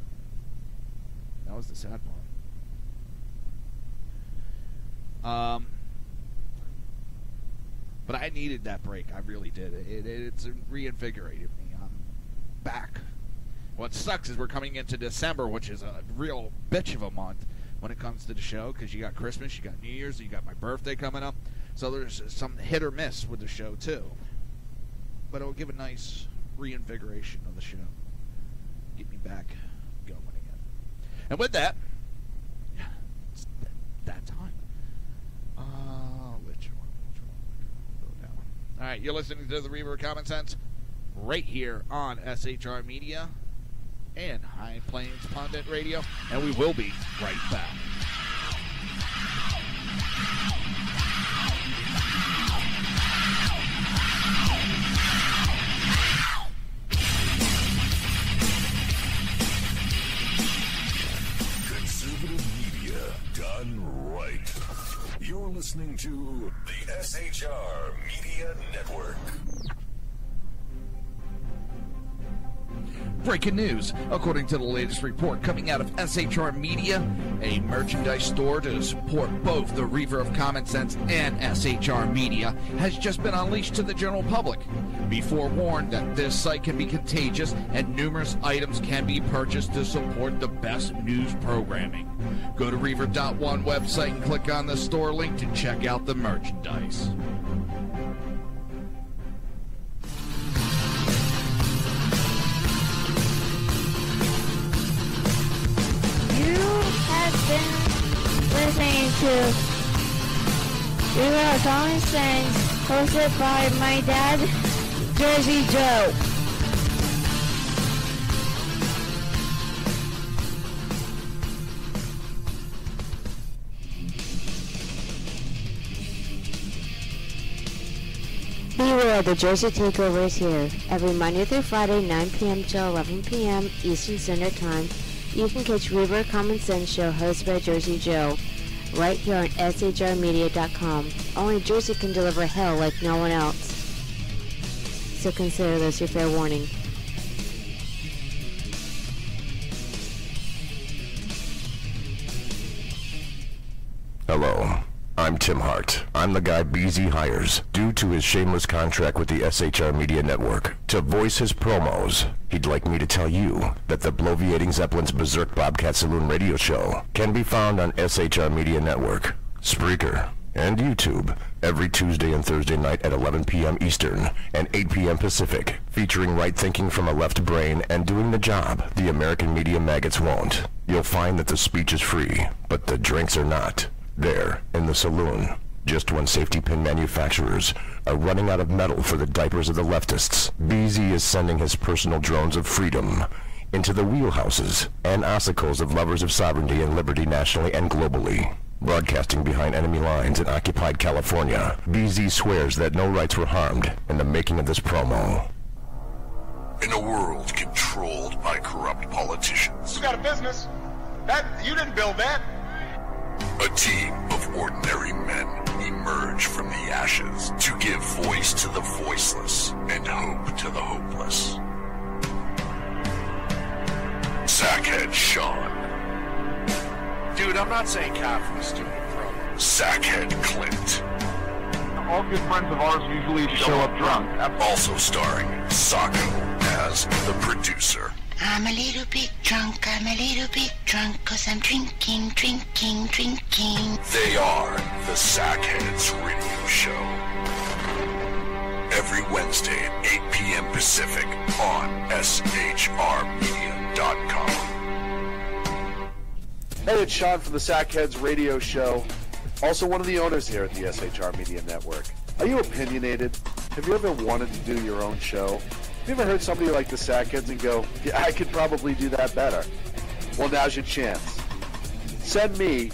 That was the sad part. But I needed that break. I really did. It's reinvigorated me. I'm back. What sucks is we're coming into December, which is a real bitch of a month when it comes to the show, because you got Christmas, you got New Year's, you got my birthday coming up. So there's some hit or miss with the show, too. But it'll give a nice reinvigoration of the show. Get me back going again. And with that, it's that time. All right, you're listening to the Reaver of Common Sense right here on SHR Media and High Plains Pundit Radio, and we will be right back. Conservative media done right. You're listening to the SHR Media Network. Breaking news. According to the latest report coming out of SHR Media, a merchandise store to support both the Reaver of Common Sense and SHR Media has just been unleashed to the general public. Be forewarned that this site can be contagious and numerous items can be purchased to support the best news programming. Go to Reaver.one website and click on the store link to check out the merchandise. You have been listening to Reaver of Common Sense, hosted by my dad, Jersey Joe. Beware, the Jersey Takeover is here. Every Monday through Friday, 9 p.m. to 11 p.m. Eastern Standard Time. You can catch Reaver of Common Sense show hosted by Jersey Joe right here on shrmedia.com. Only Jersey can deliver hell like no one else. So consider this your fair warning. Hello, I'm Tim Hart. I'm the guy BZ hires, due to his shameless contract with the SHR Media Network, to voice his promos. He'd like me to tell you that the Bloviating Zeppelin's Berserk Bobcat Saloon radio show can be found on SHR Media Network, Spreaker, and YouTube every Tuesday and Thursday night at 11 p.m. Eastern and 8 p.m. Pacific, featuring right thinking from a left brain and doing the job the American media maggots won't. You'll find that the speech is free, but the drinks are not. There, in the saloon, just when safety pin manufacturers are running out of metal for the diapers of the leftists, BZ is sending his personal drones of freedom into the wheelhouses and ossicles of lovers of sovereignty and liberty nationally and globally. Broadcasting behind enemy lines in occupied California, BZ swears that no rights were harmed in the making of this promo. In a world controlled by corrupt politicians, You got a business. You didn't build that. a team of ordinary men emerge from the ashes to give voice to the voiceless and hope to the hopeless. Sackhead Sean. Dude, I'm not saying Catherine is stupid, bro. Sackhead Clint. All good friends of ours usually show up drunk. Also starring Sacco as the producer. I'm a little bit drunk, 'cause I'm drinking. They are the Sackheads Radio Show. Every Wednesday at 8 p.m. Pacific on shrmedia.com. Hey, it's Sean from the Sackheads Radio Show, also one of the owners here at the SHR Media Network. Are you opinionated? Have you ever wanted to do your own show? Have you ever heard somebody like the Sackheads and go, yeah, I could probably do that better? Well, now's your chance. Send me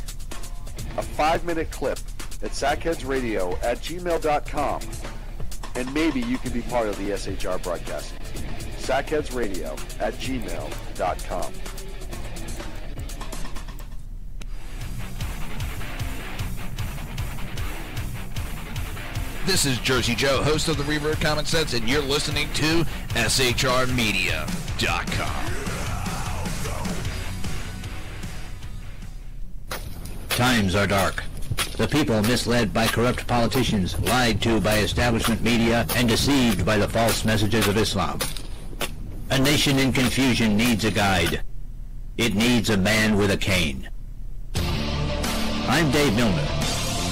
a 5-minute clip at sackheadsradio@gmail.com, and maybe you can be part of the SHR broadcasting team. sackheadsradio@gmail.com. This is Jersey Joe, host of the Reaver of Common Sense, and you're listening to shrmedia.com. Times are dark. The people misled by corrupt politicians, lied to by establishment media, and deceived by the false messages of Islam. A nation in confusion needs a guide. It needs a man with a cane. I'm Dave Milner.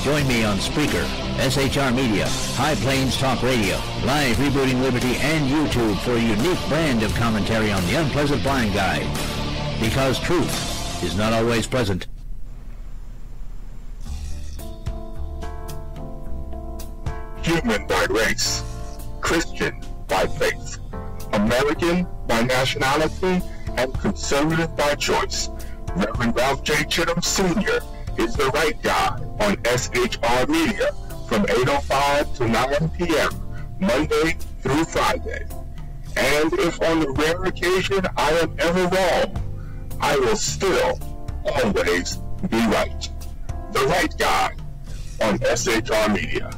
Join me on Spreaker, SHR Media, High Plains Talk Radio, Live Rebooting Liberty, and YouTube for a unique brand of commentary on the unpleasant blind guide. Because truth is not always pleasant. Human by race, Christian by faith, American by nationality, and conservative by choice. Reverend Ralph J. Chittum Sr. is the right guy on SHR Media from 8:05 to 9 p.m. Monday through Friday. And if on the rare occasion I am ever wrong, I will still always be right. The right guy on SHR Media.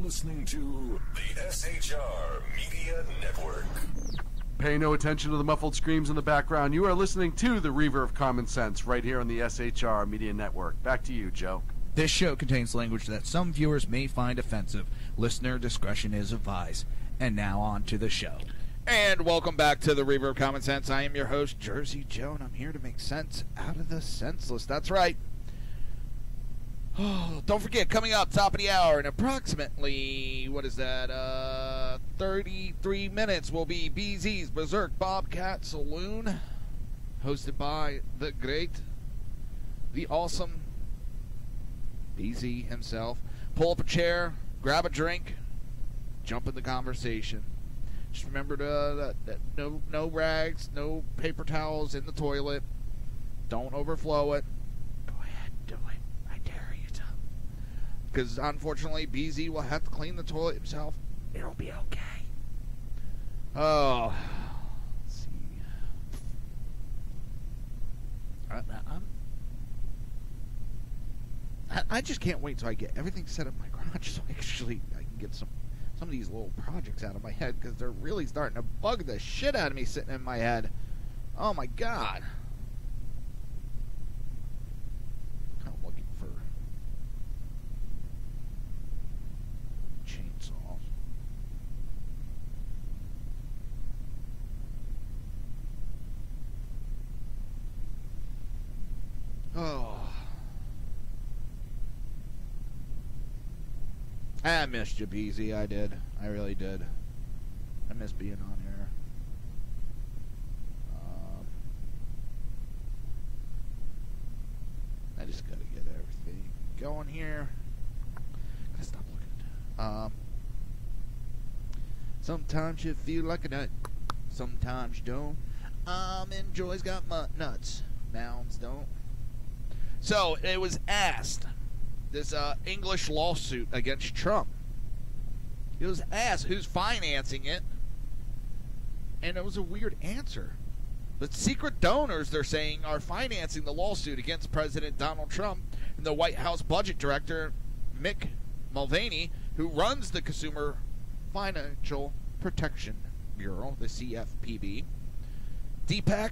listening to the SHR Media Network. Pay no attention to the muffled screams in the background. You are listening to the Reaver of Common Sense right here on the SHR Media Network. Back to you, Joe. This show contains language that some viewers may find offensive. Listener discretion is advised. And now on to the show. And welcome back to the Reaver of Common Sense. I am your host, Jersey Joe, and I'm here to make sense out of the senseless. That's right. Oh, don't forget, coming up, top of the hour, in approximately, 33 minutes, will be BZ's Berserk Bobcat Saloon, hosted by the great, the awesome BZ himself. Pull up a chair, grab a drink, jump in the conversation. Just remember that no rags, no paper towels in the toilet. Don't overflow it. Go ahead, do it. I dare you to. Because unfortunately, BZ will have to clean the toilet himself. It'll be okay. Oh, let's see. I just can't wait till I get everything set up in my garage so actually I can get some of these little projects out of my head, because they're really starting to bug the shit out of me sitting in my head. Oh my god. I'm looking for chainsaws. Oh. I missed you, BZ. I did. I really did. I miss being on here. I just gotta get everything going here. Gotta stop looking. Sometimes you feel like a nut. Sometimes you don't. And Joy's got nuts. Mounds don't. So, it was asked. This English lawsuit against Trump. It was asked who's financing it, and it was a weird answer. The secret donors, they're saying, are financing the lawsuit against President Donald Trump and the White House budget director, Mick Mulvaney, who runs the Consumer Financial Protection Bureau, the CFPB. Deepak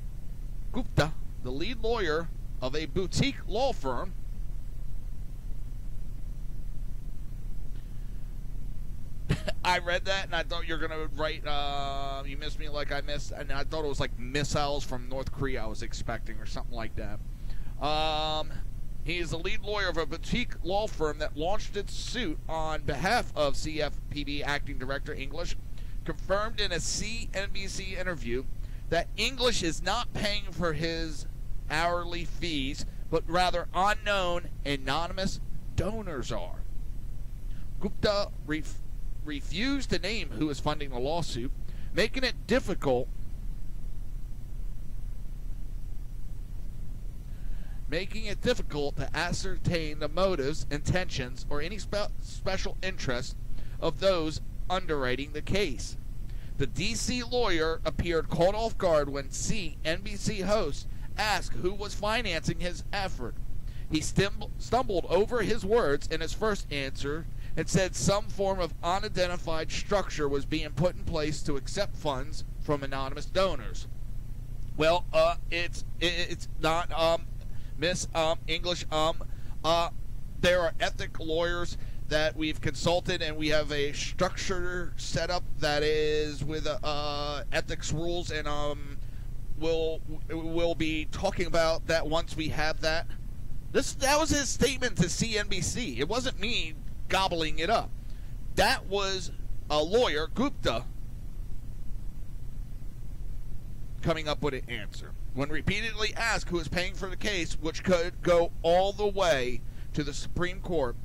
Gupta, the lead lawyer of a boutique law firm, I read that and I thought you were going to write, you missed me like I missed, and I thought it was like missiles from North Korea I was expecting or something like that. He is the lead lawyer of a boutique law firm that launched its suit on behalf of CFPB Acting Director English, confirmed in a CNBC interview that English is not paying for his hourly fees, but rather unknown, anonymous donors are. Gupta refused to name who is funding the lawsuit, making it difficult to ascertain the motives, intentions, or any special interest of those underwriting the case. The D.C. lawyer appeared caught off guard when CNBC host asked who was financing his effort. He stumbled over his words in his first answer and said some form of unidentified structure was being put in place to accept funds from anonymous donors. Well, it's not, Miss English. There are ethic lawyers that we've consulted, and we have a structure set up that is with ethics rules, and we'll be talking about that once we have that. That was his statement to CNBC. It wasn't me gobbling it up. That was a lawyer, Gupta, coming up with an answer. When repeatedly asked who is paying for the case, which could go all the way to the Supreme Court,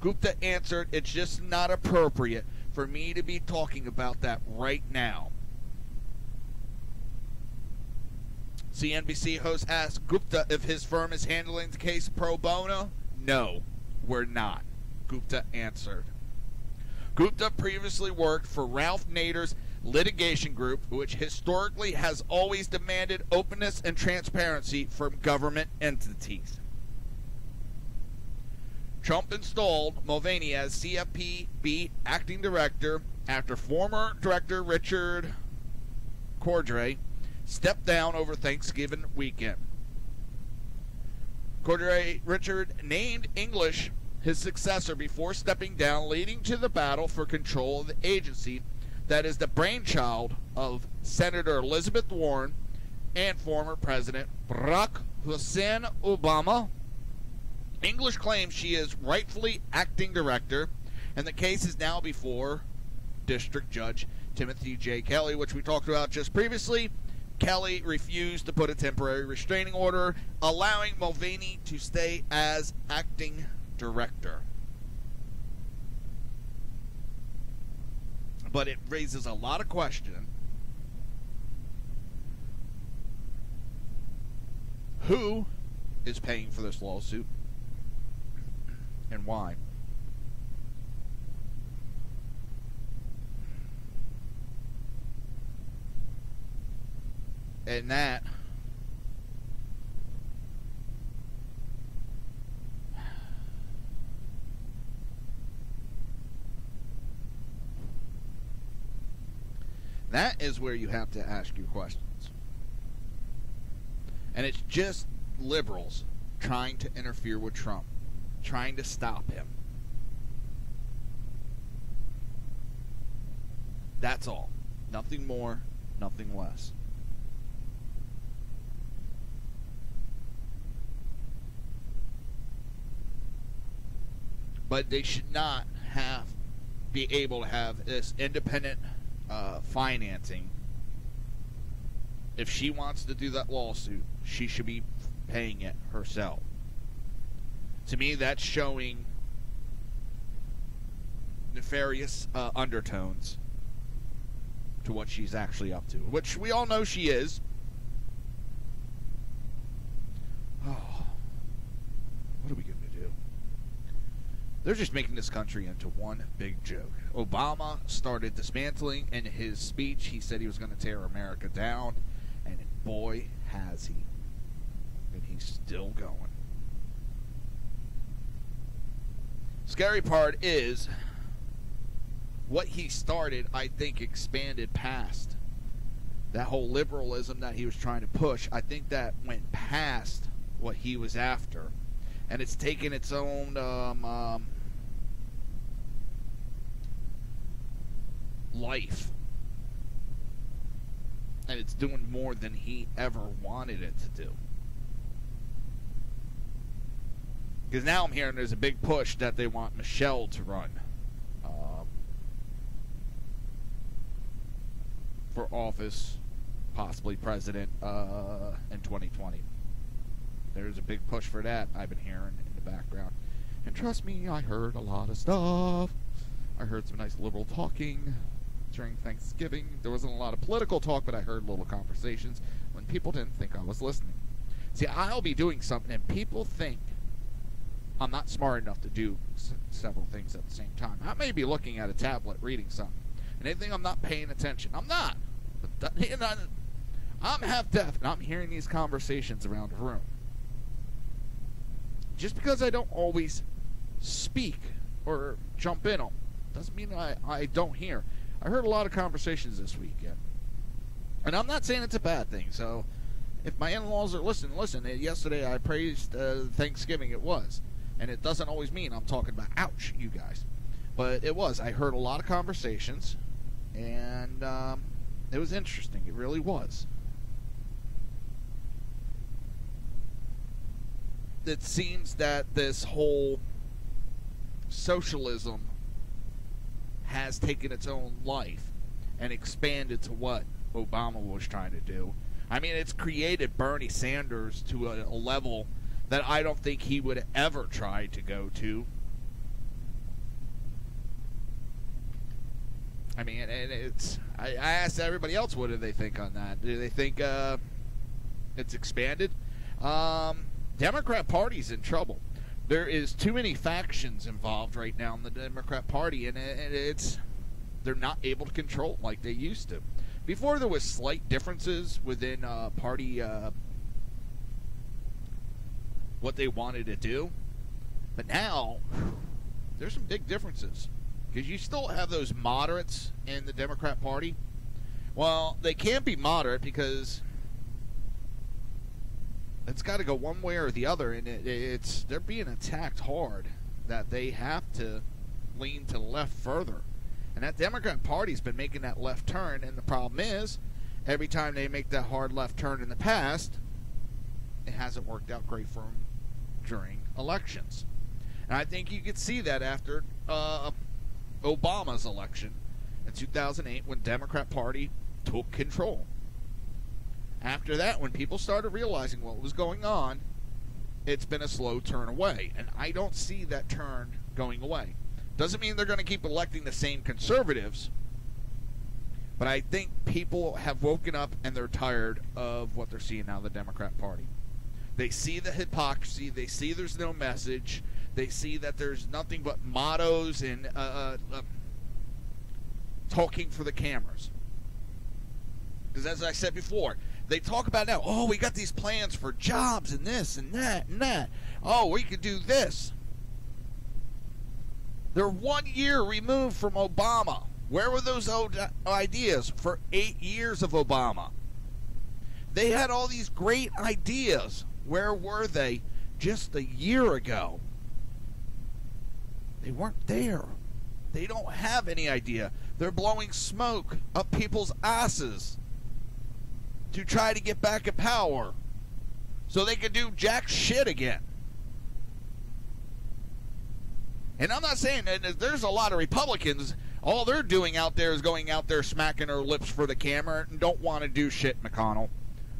Gupta answered, "It's just not appropriate for me to be talking about that right now." CNBC host asked Gupta if his firm is handling the case pro bono. "No, we're not," Gupta answered. Gupta previously worked for Ralph Nader's litigation group, which historically has always demanded openness and transparency from government entities. Trump installed Mulvaney as CFPB acting director after former director Richard Cordray stepped down over Thanksgiving weekend. Richard named English his successor before stepping down, leading to the battle for control of the agency that is the brainchild of Senator Elizabeth Warren and former President Barack Hussein Obama. English claims she is rightfully acting director, and the case is now before District Judge Timothy J. Kelly, which we talked about just previously. Kelly refused to put a temporary restraining order, allowing Mulvaney to stay as acting director. But it raises a lot of questions. Who is paying for this lawsuit, and why? And that is where you have to ask your questions. And it's just liberals trying to interfere with Trump, trying to stop him. That's all. Nothing more, nothing less. But they should not be able to have this independent financing. If she wants to do that lawsuit, she should be paying it herself. To me, that's showing nefarious undertones to what she's actually up to, which we all know she is. Oh, what are we going to do? They're just making this country into one big joke. Obama started dismantling. In his speech, he said he was going to tear America down, and boy, has he. And he's still going. Scary part is what he started, I think, expanded past that whole liberalism that he was trying to push. I think that went past what he was after, and it's taken its own life, and it's doing more than he ever wanted it to do. Because now I'm hearing there's a big push that they want Michelle to run for office, possibly president, in 2020. There's a big push for that I've been hearing in the background. And trust me, I heard a lot of stuff. I heard some nice liberal talking during Thanksgiving. There wasn't a lot of political talk, but I heard little conversations when people didn't think I was listening. See, I'll be doing something, and people think I'm not smart enough to do several things at the same time. I may be looking at a tablet, reading something, and they think I'm not paying attention. I'm not. I'm half deaf, and I'm hearing these conversations around the room. Just because I don't always speak or jump in them doesn't mean I don't hear. I heard a lot of conversations this weekend, and I'm not saying it's a bad thing. So if my in-laws are listening, listen. Yesterday I praised Thanksgiving. It was. And it doesn't always mean I'm talking about, ouch, you guys. But it was. I heard a lot of conversations, and it was interesting. It really was. It seems that this whole socialism has taken its own life and expanded to what Obama was trying to do. I mean, it's created Bernie Sanders to a level that I don't think he would ever try to go to. I mean, and it's. I asked everybody else, what do they think on that? Do they think it's expanded? Democrat Party's in trouble. There is too many factions involved right now in the Democrat Party, and they're not able to control it like they used to. Before, there was slight differences within party what they wanted to do, But now, there's some big differences. Because you still have those moderates in the Democrat Party. Well, they can't be moderate because it's got to go one way or the other, and they're being attacked hard that they have to lean to the left further. And that Democrat Party's been making that left turn, and the problem is, every time they make that hard left turn in the past, it hasn't worked out great for them during elections. And I think you could see that after Obama's election in 2008 when Democrat Party took control. After that, when people started realizing what was going on, it's been a slow turn away. And I don't see that turn going away. Doesn't mean they're going to keep electing the same conservatives, but I think people have woken up and they're tired of what they're seeing now in the Democrat Party. They see the hypocrisy. They see there's no message. They see that there's nothing but mottos and talking for the cameras. Because as I said before, they talk about now, oh, we got these plans for jobs and this and that and that. Oh, we could do this. They're 1 year removed from Obama. Where were those old ideas for 8 years of Obama? They had all these great ideas. Where were they just a year ago? They weren't there. They don't have any idea. They're blowing smoke up people's asses to try to get back in power so they can do jack shit again. And I'm not saying that there's a lot of Republicans, all they're doing out there is going out there smacking their lips for the camera and don't want to do shit, McConnell.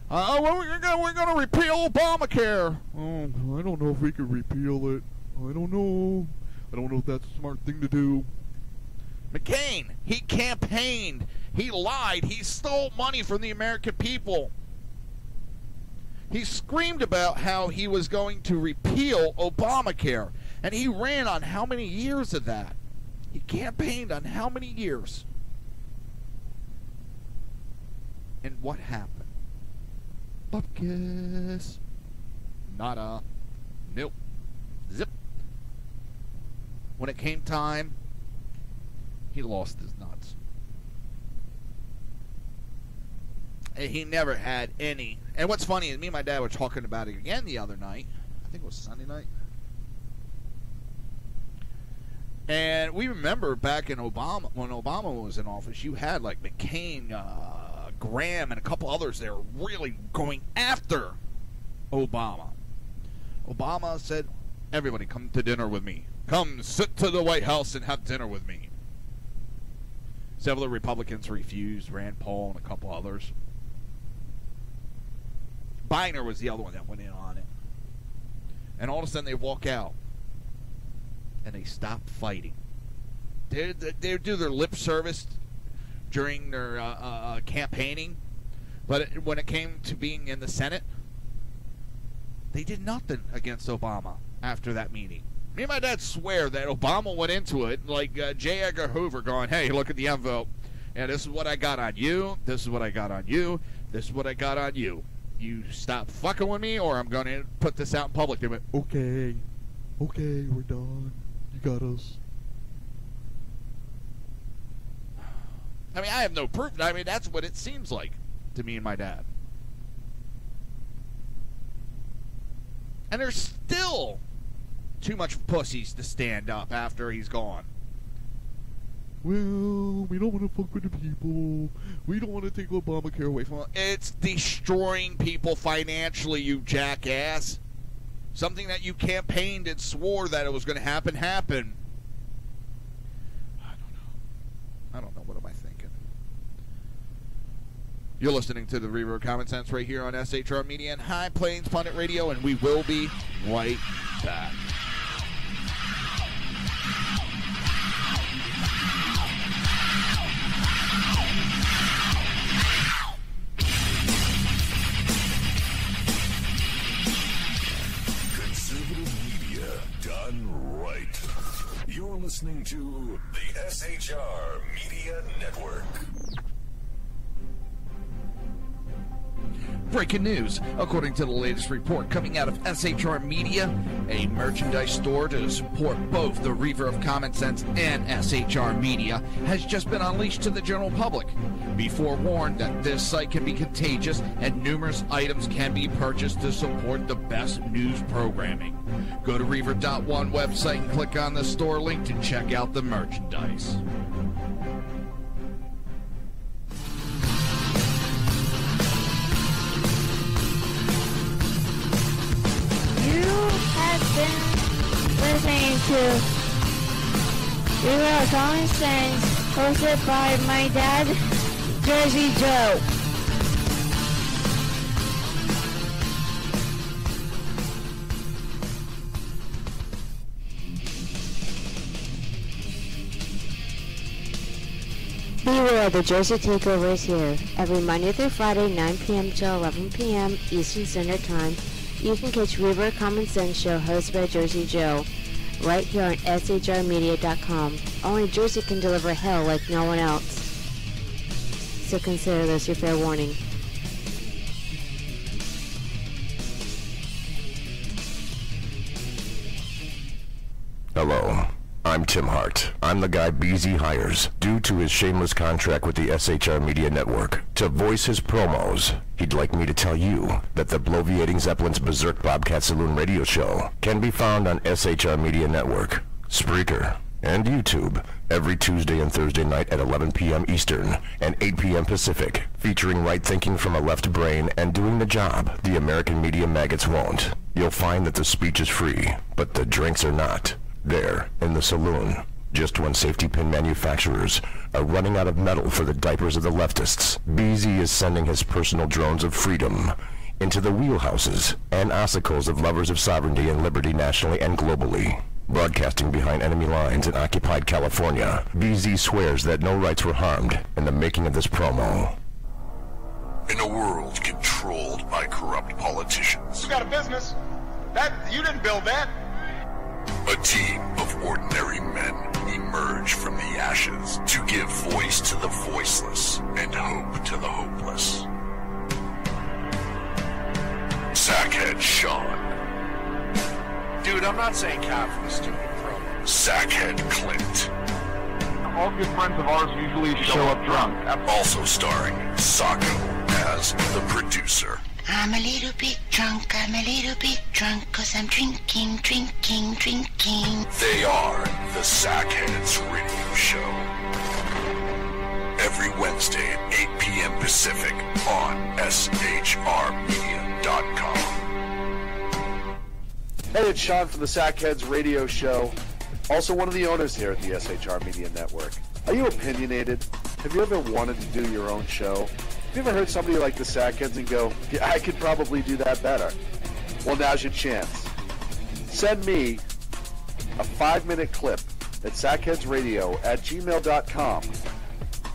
Well, we're going to repeal Obamacare. Oh, I don't know if we could repeal it. I don't know. I don't know if that's a smart thing to do. McCain, he campaigned. He lied. He stole money from the American people. He screamed about how he was going to repeal Obamacare. And he ran on how many years of that? He campaigned on how many years? And what happened? Bupkis. Nada. Nope. Zip. When it came time, he lost his nuts. And he never had any. And what's funny is me and my dad were talking about it again the other night. I think it was Sunday night. And we remember back in Obama, when Obama was in office, you had like McCain, Graham, and a couple others that were really going after Obama. Obama said, everybody come to dinner with me. Come sit to the White House and have dinner with me. Several Republicans refused, Rand Paul and a couple others. Biner was the other one that went in on it. And all of a sudden they walk out. And they stop fighting. They do their lip service during their campaigning, but when it came to being in the Senate, they did nothing against Obama after that meeting. Me and my dad swear that Obama went into it like J. Edgar Hoover going, hey, look at the envelope. And this is what I got on you. This is what I got on you. This is what I got on you. You stop fucking with me or I'm going to put this out in public. They went, okay, we're done. You got us. I mean, I have no proof. I mean, that's what it seems like to me and my dad. And there's still too much pussies to stand up after he's gone. Well, we don't want to fuck with the people. We don't want to take Obamacare away from them. It's destroying people financially, you jackass. Something that you campaigned and swore that it was going to happen, happened. I don't know. What am I thinking? You're listening to the Reaver of Common Sense right here on SHR Media and High Plains Pundit Radio, and we will be right back. You're listening to the SHR Media Network. Breaking news. According to the latest report coming out of SHR Media, a merchandise store to support both the Reaver of Common Sense and SHR Media has just been unleashed to the general public. Be forewarned that this site can be contagious and numerous items can be purchased to support the best news programming. Go to Reaver.one website and click on the store link to check out the merchandise. You have been listening to Reaver of Common Sense, hosted by my dad, Jersey Joe. Beware, the Jersey Takeover is here. Every Monday through Friday, 9 p.m. to 11 p.m. Eastern Standard Time. You can catch Reaver of Common Sense show hosted by Jersey Joe right here on shrmedia.com. Only Jersey can deliver hell like no one else. So consider this your fair warning. Hello, I'm Tim Hart. I'm the guy BZ hires, due to his shameless contract with the SHR Media Network, to voice his promos. He'd like me to tell you that the bloviating Zeppelin's Berserk Bobcat Saloon radio show can be found on SHR Media Network, Spreaker, and YouTube every Tuesday and Thursday night at 11 p.m. Eastern and 8 p.m. Pacific, featuring right thinking from a left brain and doing the job the American media maggots won't. You'll find that the speech is free, but the drinks are not. There, in the saloon, just when safety pin manufacturers are running out of metal for the diapers of the leftists, BZ is sending his personal drones of freedom into the wheelhouses and ossicles of lovers of sovereignty and liberty nationally and globally. Broadcasting behind enemy lines in occupied California, BZ swears that no rights were harmed in the making of this promo. In a world controlled by corrupt politicians, You got a business. You didn't build that. a team of ordinary men emerge from the ashes to give voice to the voiceless and hope to the hopeless. Sackhead Sean. Dude, I'm not saying cap for the stupid promo. Sackhead Clint. All good friends of ours usually show up drunk. Also starring Sacco as the producer. I'm a little bit drunk, cause I'm drinking. They are the Sackheads Radio Show. Every Wednesday at 8 p.m. Pacific on shrmedia.com. Hey, it's Sean from the Sackheads Radio Show, also one of the owners here at the SHR Media Network. Are you opinionated? Have you ever wanted to do your own show? Have you ever heard somebody like the Sackheads and go, yeah, I could probably do that better? Well, now's your chance. Send me a 5-minute clip at sackheadsradio@gmail.com,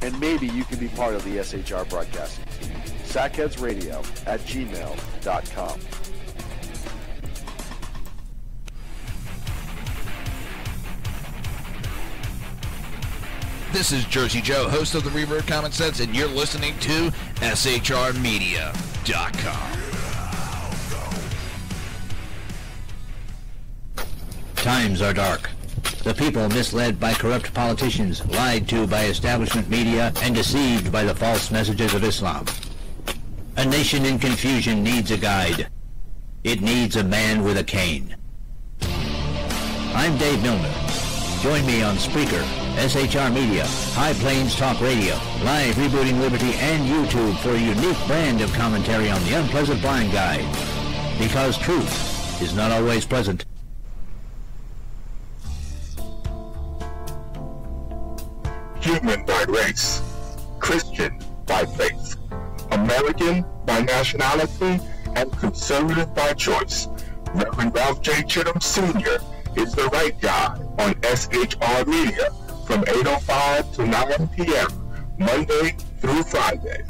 and maybe you can be part of the SHR broadcasting team. sackheadsradio@gmail.com. This is Jersey Joe, host of the Reaver of Common Sense, and you're listening to shrmedia.com. Times are dark. The people misled by corrupt politicians, lied to by establishment media, and deceived by the false messages of Islam. A nation in confusion needs a guide. It needs a man with a cane. I'm Dave Millman. Join me on Spreaker, SHR Media, High Plains Talk Radio, Live Rebooting Liberty, and YouTube for a unique brand of commentary on the unpleasant blind guide. Because truth is not always pleasant. Human by race, Christian by faith, American by nationality, and conservative by choice. Reverend Ralph J. Chittum Sr. is the right guy on SHR Media from 8:05 to 9 p.m. Monday through Friday.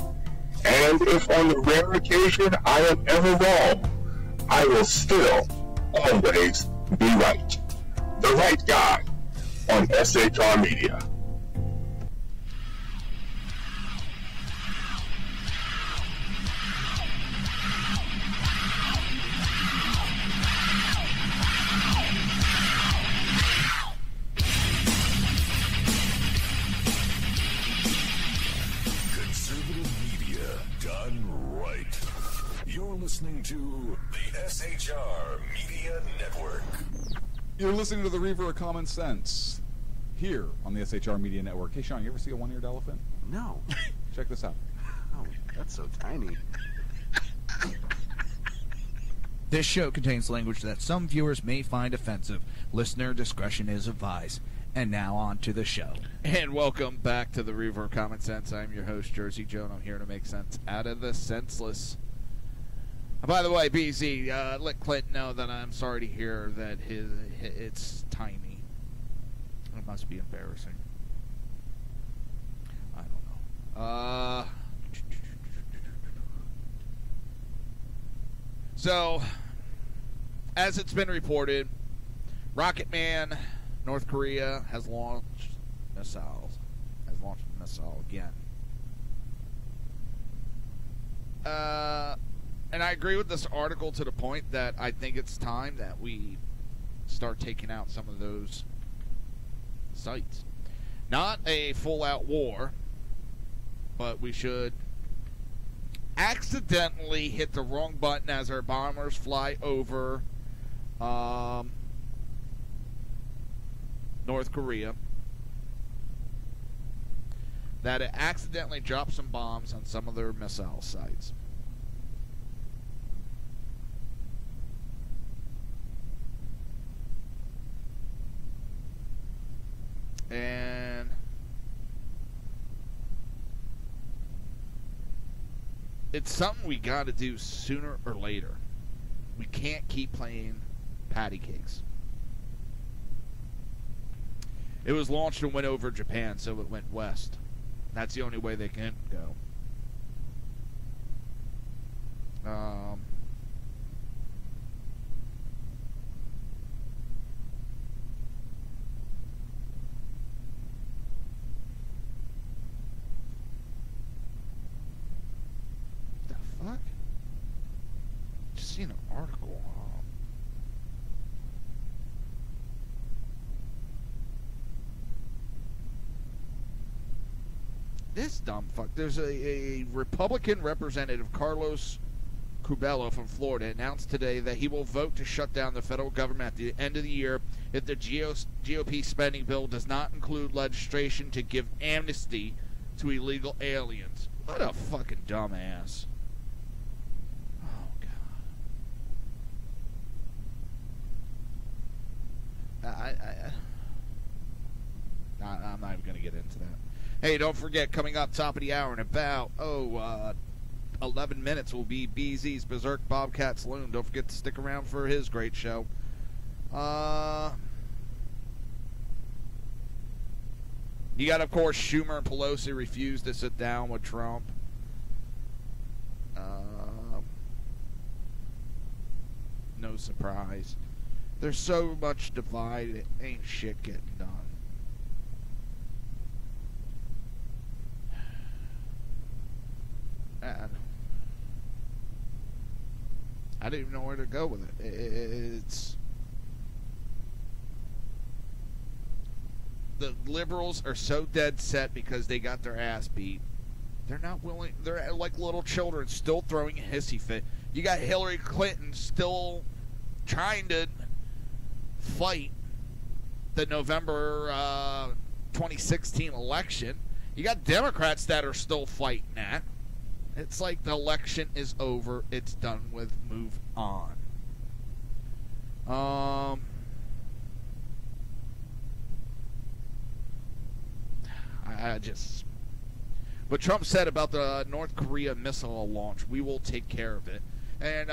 And if on the rare occasion I am ever wrong, I will still always be right. The right guy on SHR Media. to the SHR Media Network. You're listening to the Reaver of Common Sense here on the SHR Media Network. Hey, Sean, you ever see a one-eared elephant? No. Check this out. Oh, that's so tiny. This show contains language that some viewers may find offensive. Listener discretion is advised. And now on to the show. And welcome back to the Reaver of Common Sense. I'm your host, Jersey Joe, and I'm here to make sense out of the senseless. By the way, BZ, let Clint know that I'm sorry to hear that it's tiny. It must be embarrassing. I don't know. So, as it's been reported, Rocket Man, North Korea, has launched missiles. Has launched a missile again. And I agree with this article to the point that I think it's time that we start taking out some of those sites. Not a full-out war, but we should accidentally hit the wrong button as our bombers fly over North Korea. That it accidentally dropped some bombs on some of their missile sites. And it's something we got to do sooner or later. We can't keep playing patty cakes. It was launched and went over Japan, so it went west. That's the only way they can go. The fuck? Just seen an article. This dumb fuck. There's a Republican representative, Carlos Curbelo from Florida, announced today that he will vote to shut down the federal government at the end of the year if the GOP spending bill does not include legislation to give amnesty to illegal aliens. What a fucking dumbass. Oh, God. I'm not even going to get into that. Hey, don't forget, coming up top of the hour in about, 11 minutes will be BZ's Berserk Bobcat Saloon. Don't forget to stick around for his great show. You got, of course, Schumer and Pelosi refused to sit down with Trump. No surprise. There's so much divide, it ain't shit getting done. I don't even know where to go with it. It's the liberals are so dead set because they got their ass beat. They're not willing. They're like little children, still throwing a hissy fit. You got Hillary Clinton still trying to fight the November 2016 election. You got Democrats that are still fighting that. It's like the election is over. It's done with. Move on. What Trump said about the North Korea missile launch, we will take care of it. And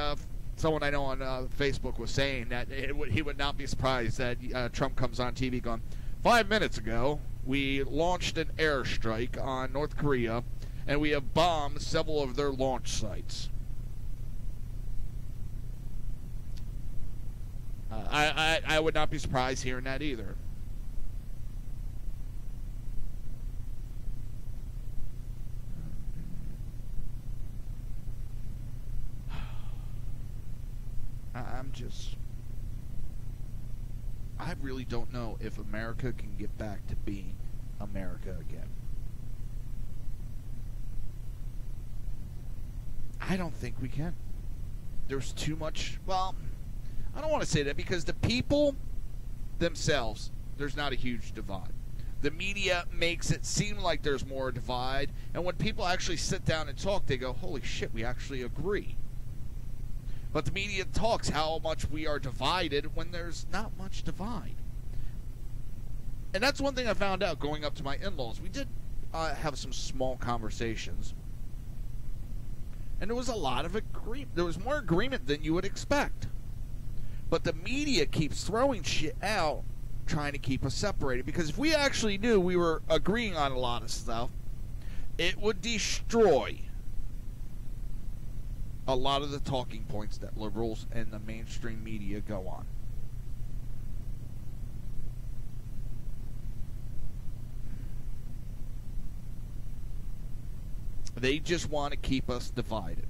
someone I know on Facebook was saying that he would not be surprised that Trump comes on TV going, 5 minutes ago, we launched an airstrike on North Korea, and we have bombed several of their launch sites. I would not be surprised hearing that either. I really don't know if America can get back to being America again. I don't think we can. there's too much, well, I don't want to say that because the people themselves, there's not a huge divide. The media makes it seem like there's more divide, and when people actually sit down and talk, they go, holy shit, we actually agree. But the media talks how much we are divided when there's not much divide. And that's one thing I found out going up to my in-laws. We did have some small conversations, and there was a lot of agreement. There was more agreement than you would expect. But the media keeps throwing shit out, trying to keep us separated, because if we actually knew we were agreeing on a lot of stuff, it would destroy a lot of the talking points that liberals and the mainstream media go on. They just want to keep us divided.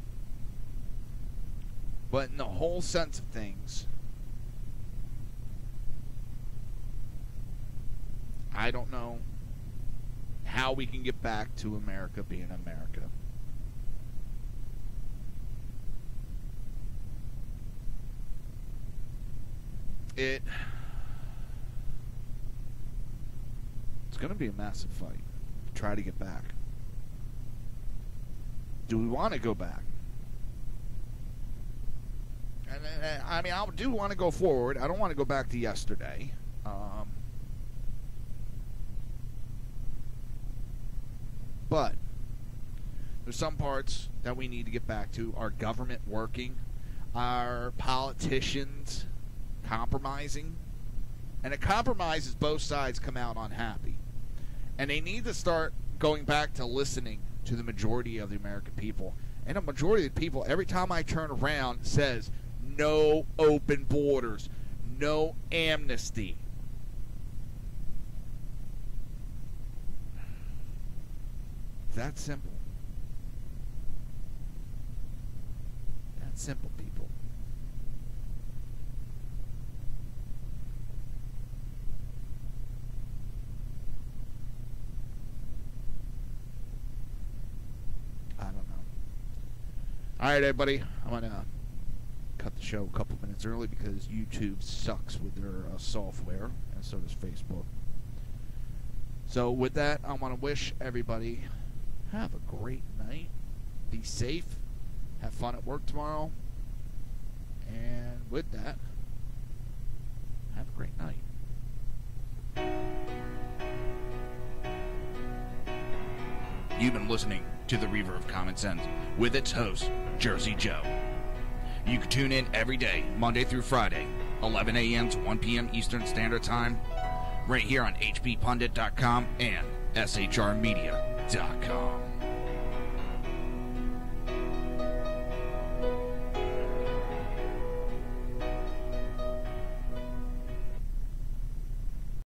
But in the whole sense of things, I don't know how we can get back to America being America. It's going to be a massive fight to try to get back. Do we want to go back? And I mean, I do want to go forward. I don't want to go back to yesterday. But there's some parts that we need to get back to. Our government working, our politicians compromising. And a compromise is both sides come out unhappy. And they need to start going back to listening to the majority of the American people. And a majority of the people, every time I turn around, says no open borders, no amnesty. That's simple. That's simple, people. I don't know. All right, everybody. I'm going to cut the show a couple minutes early because YouTube sucks with their software, and so does Facebook. So with that, I want to wish everybody have a great night. Be safe. Have fun at work tomorrow. And with that, have a great night. You've been listening to the Reaver of Common Sense with its host, Jersey Joe. You can tune in every day, Monday through Friday, 11 a.m. to 1 p.m. Eastern Standard Time, right here on hppundit.com and shrmedia.com.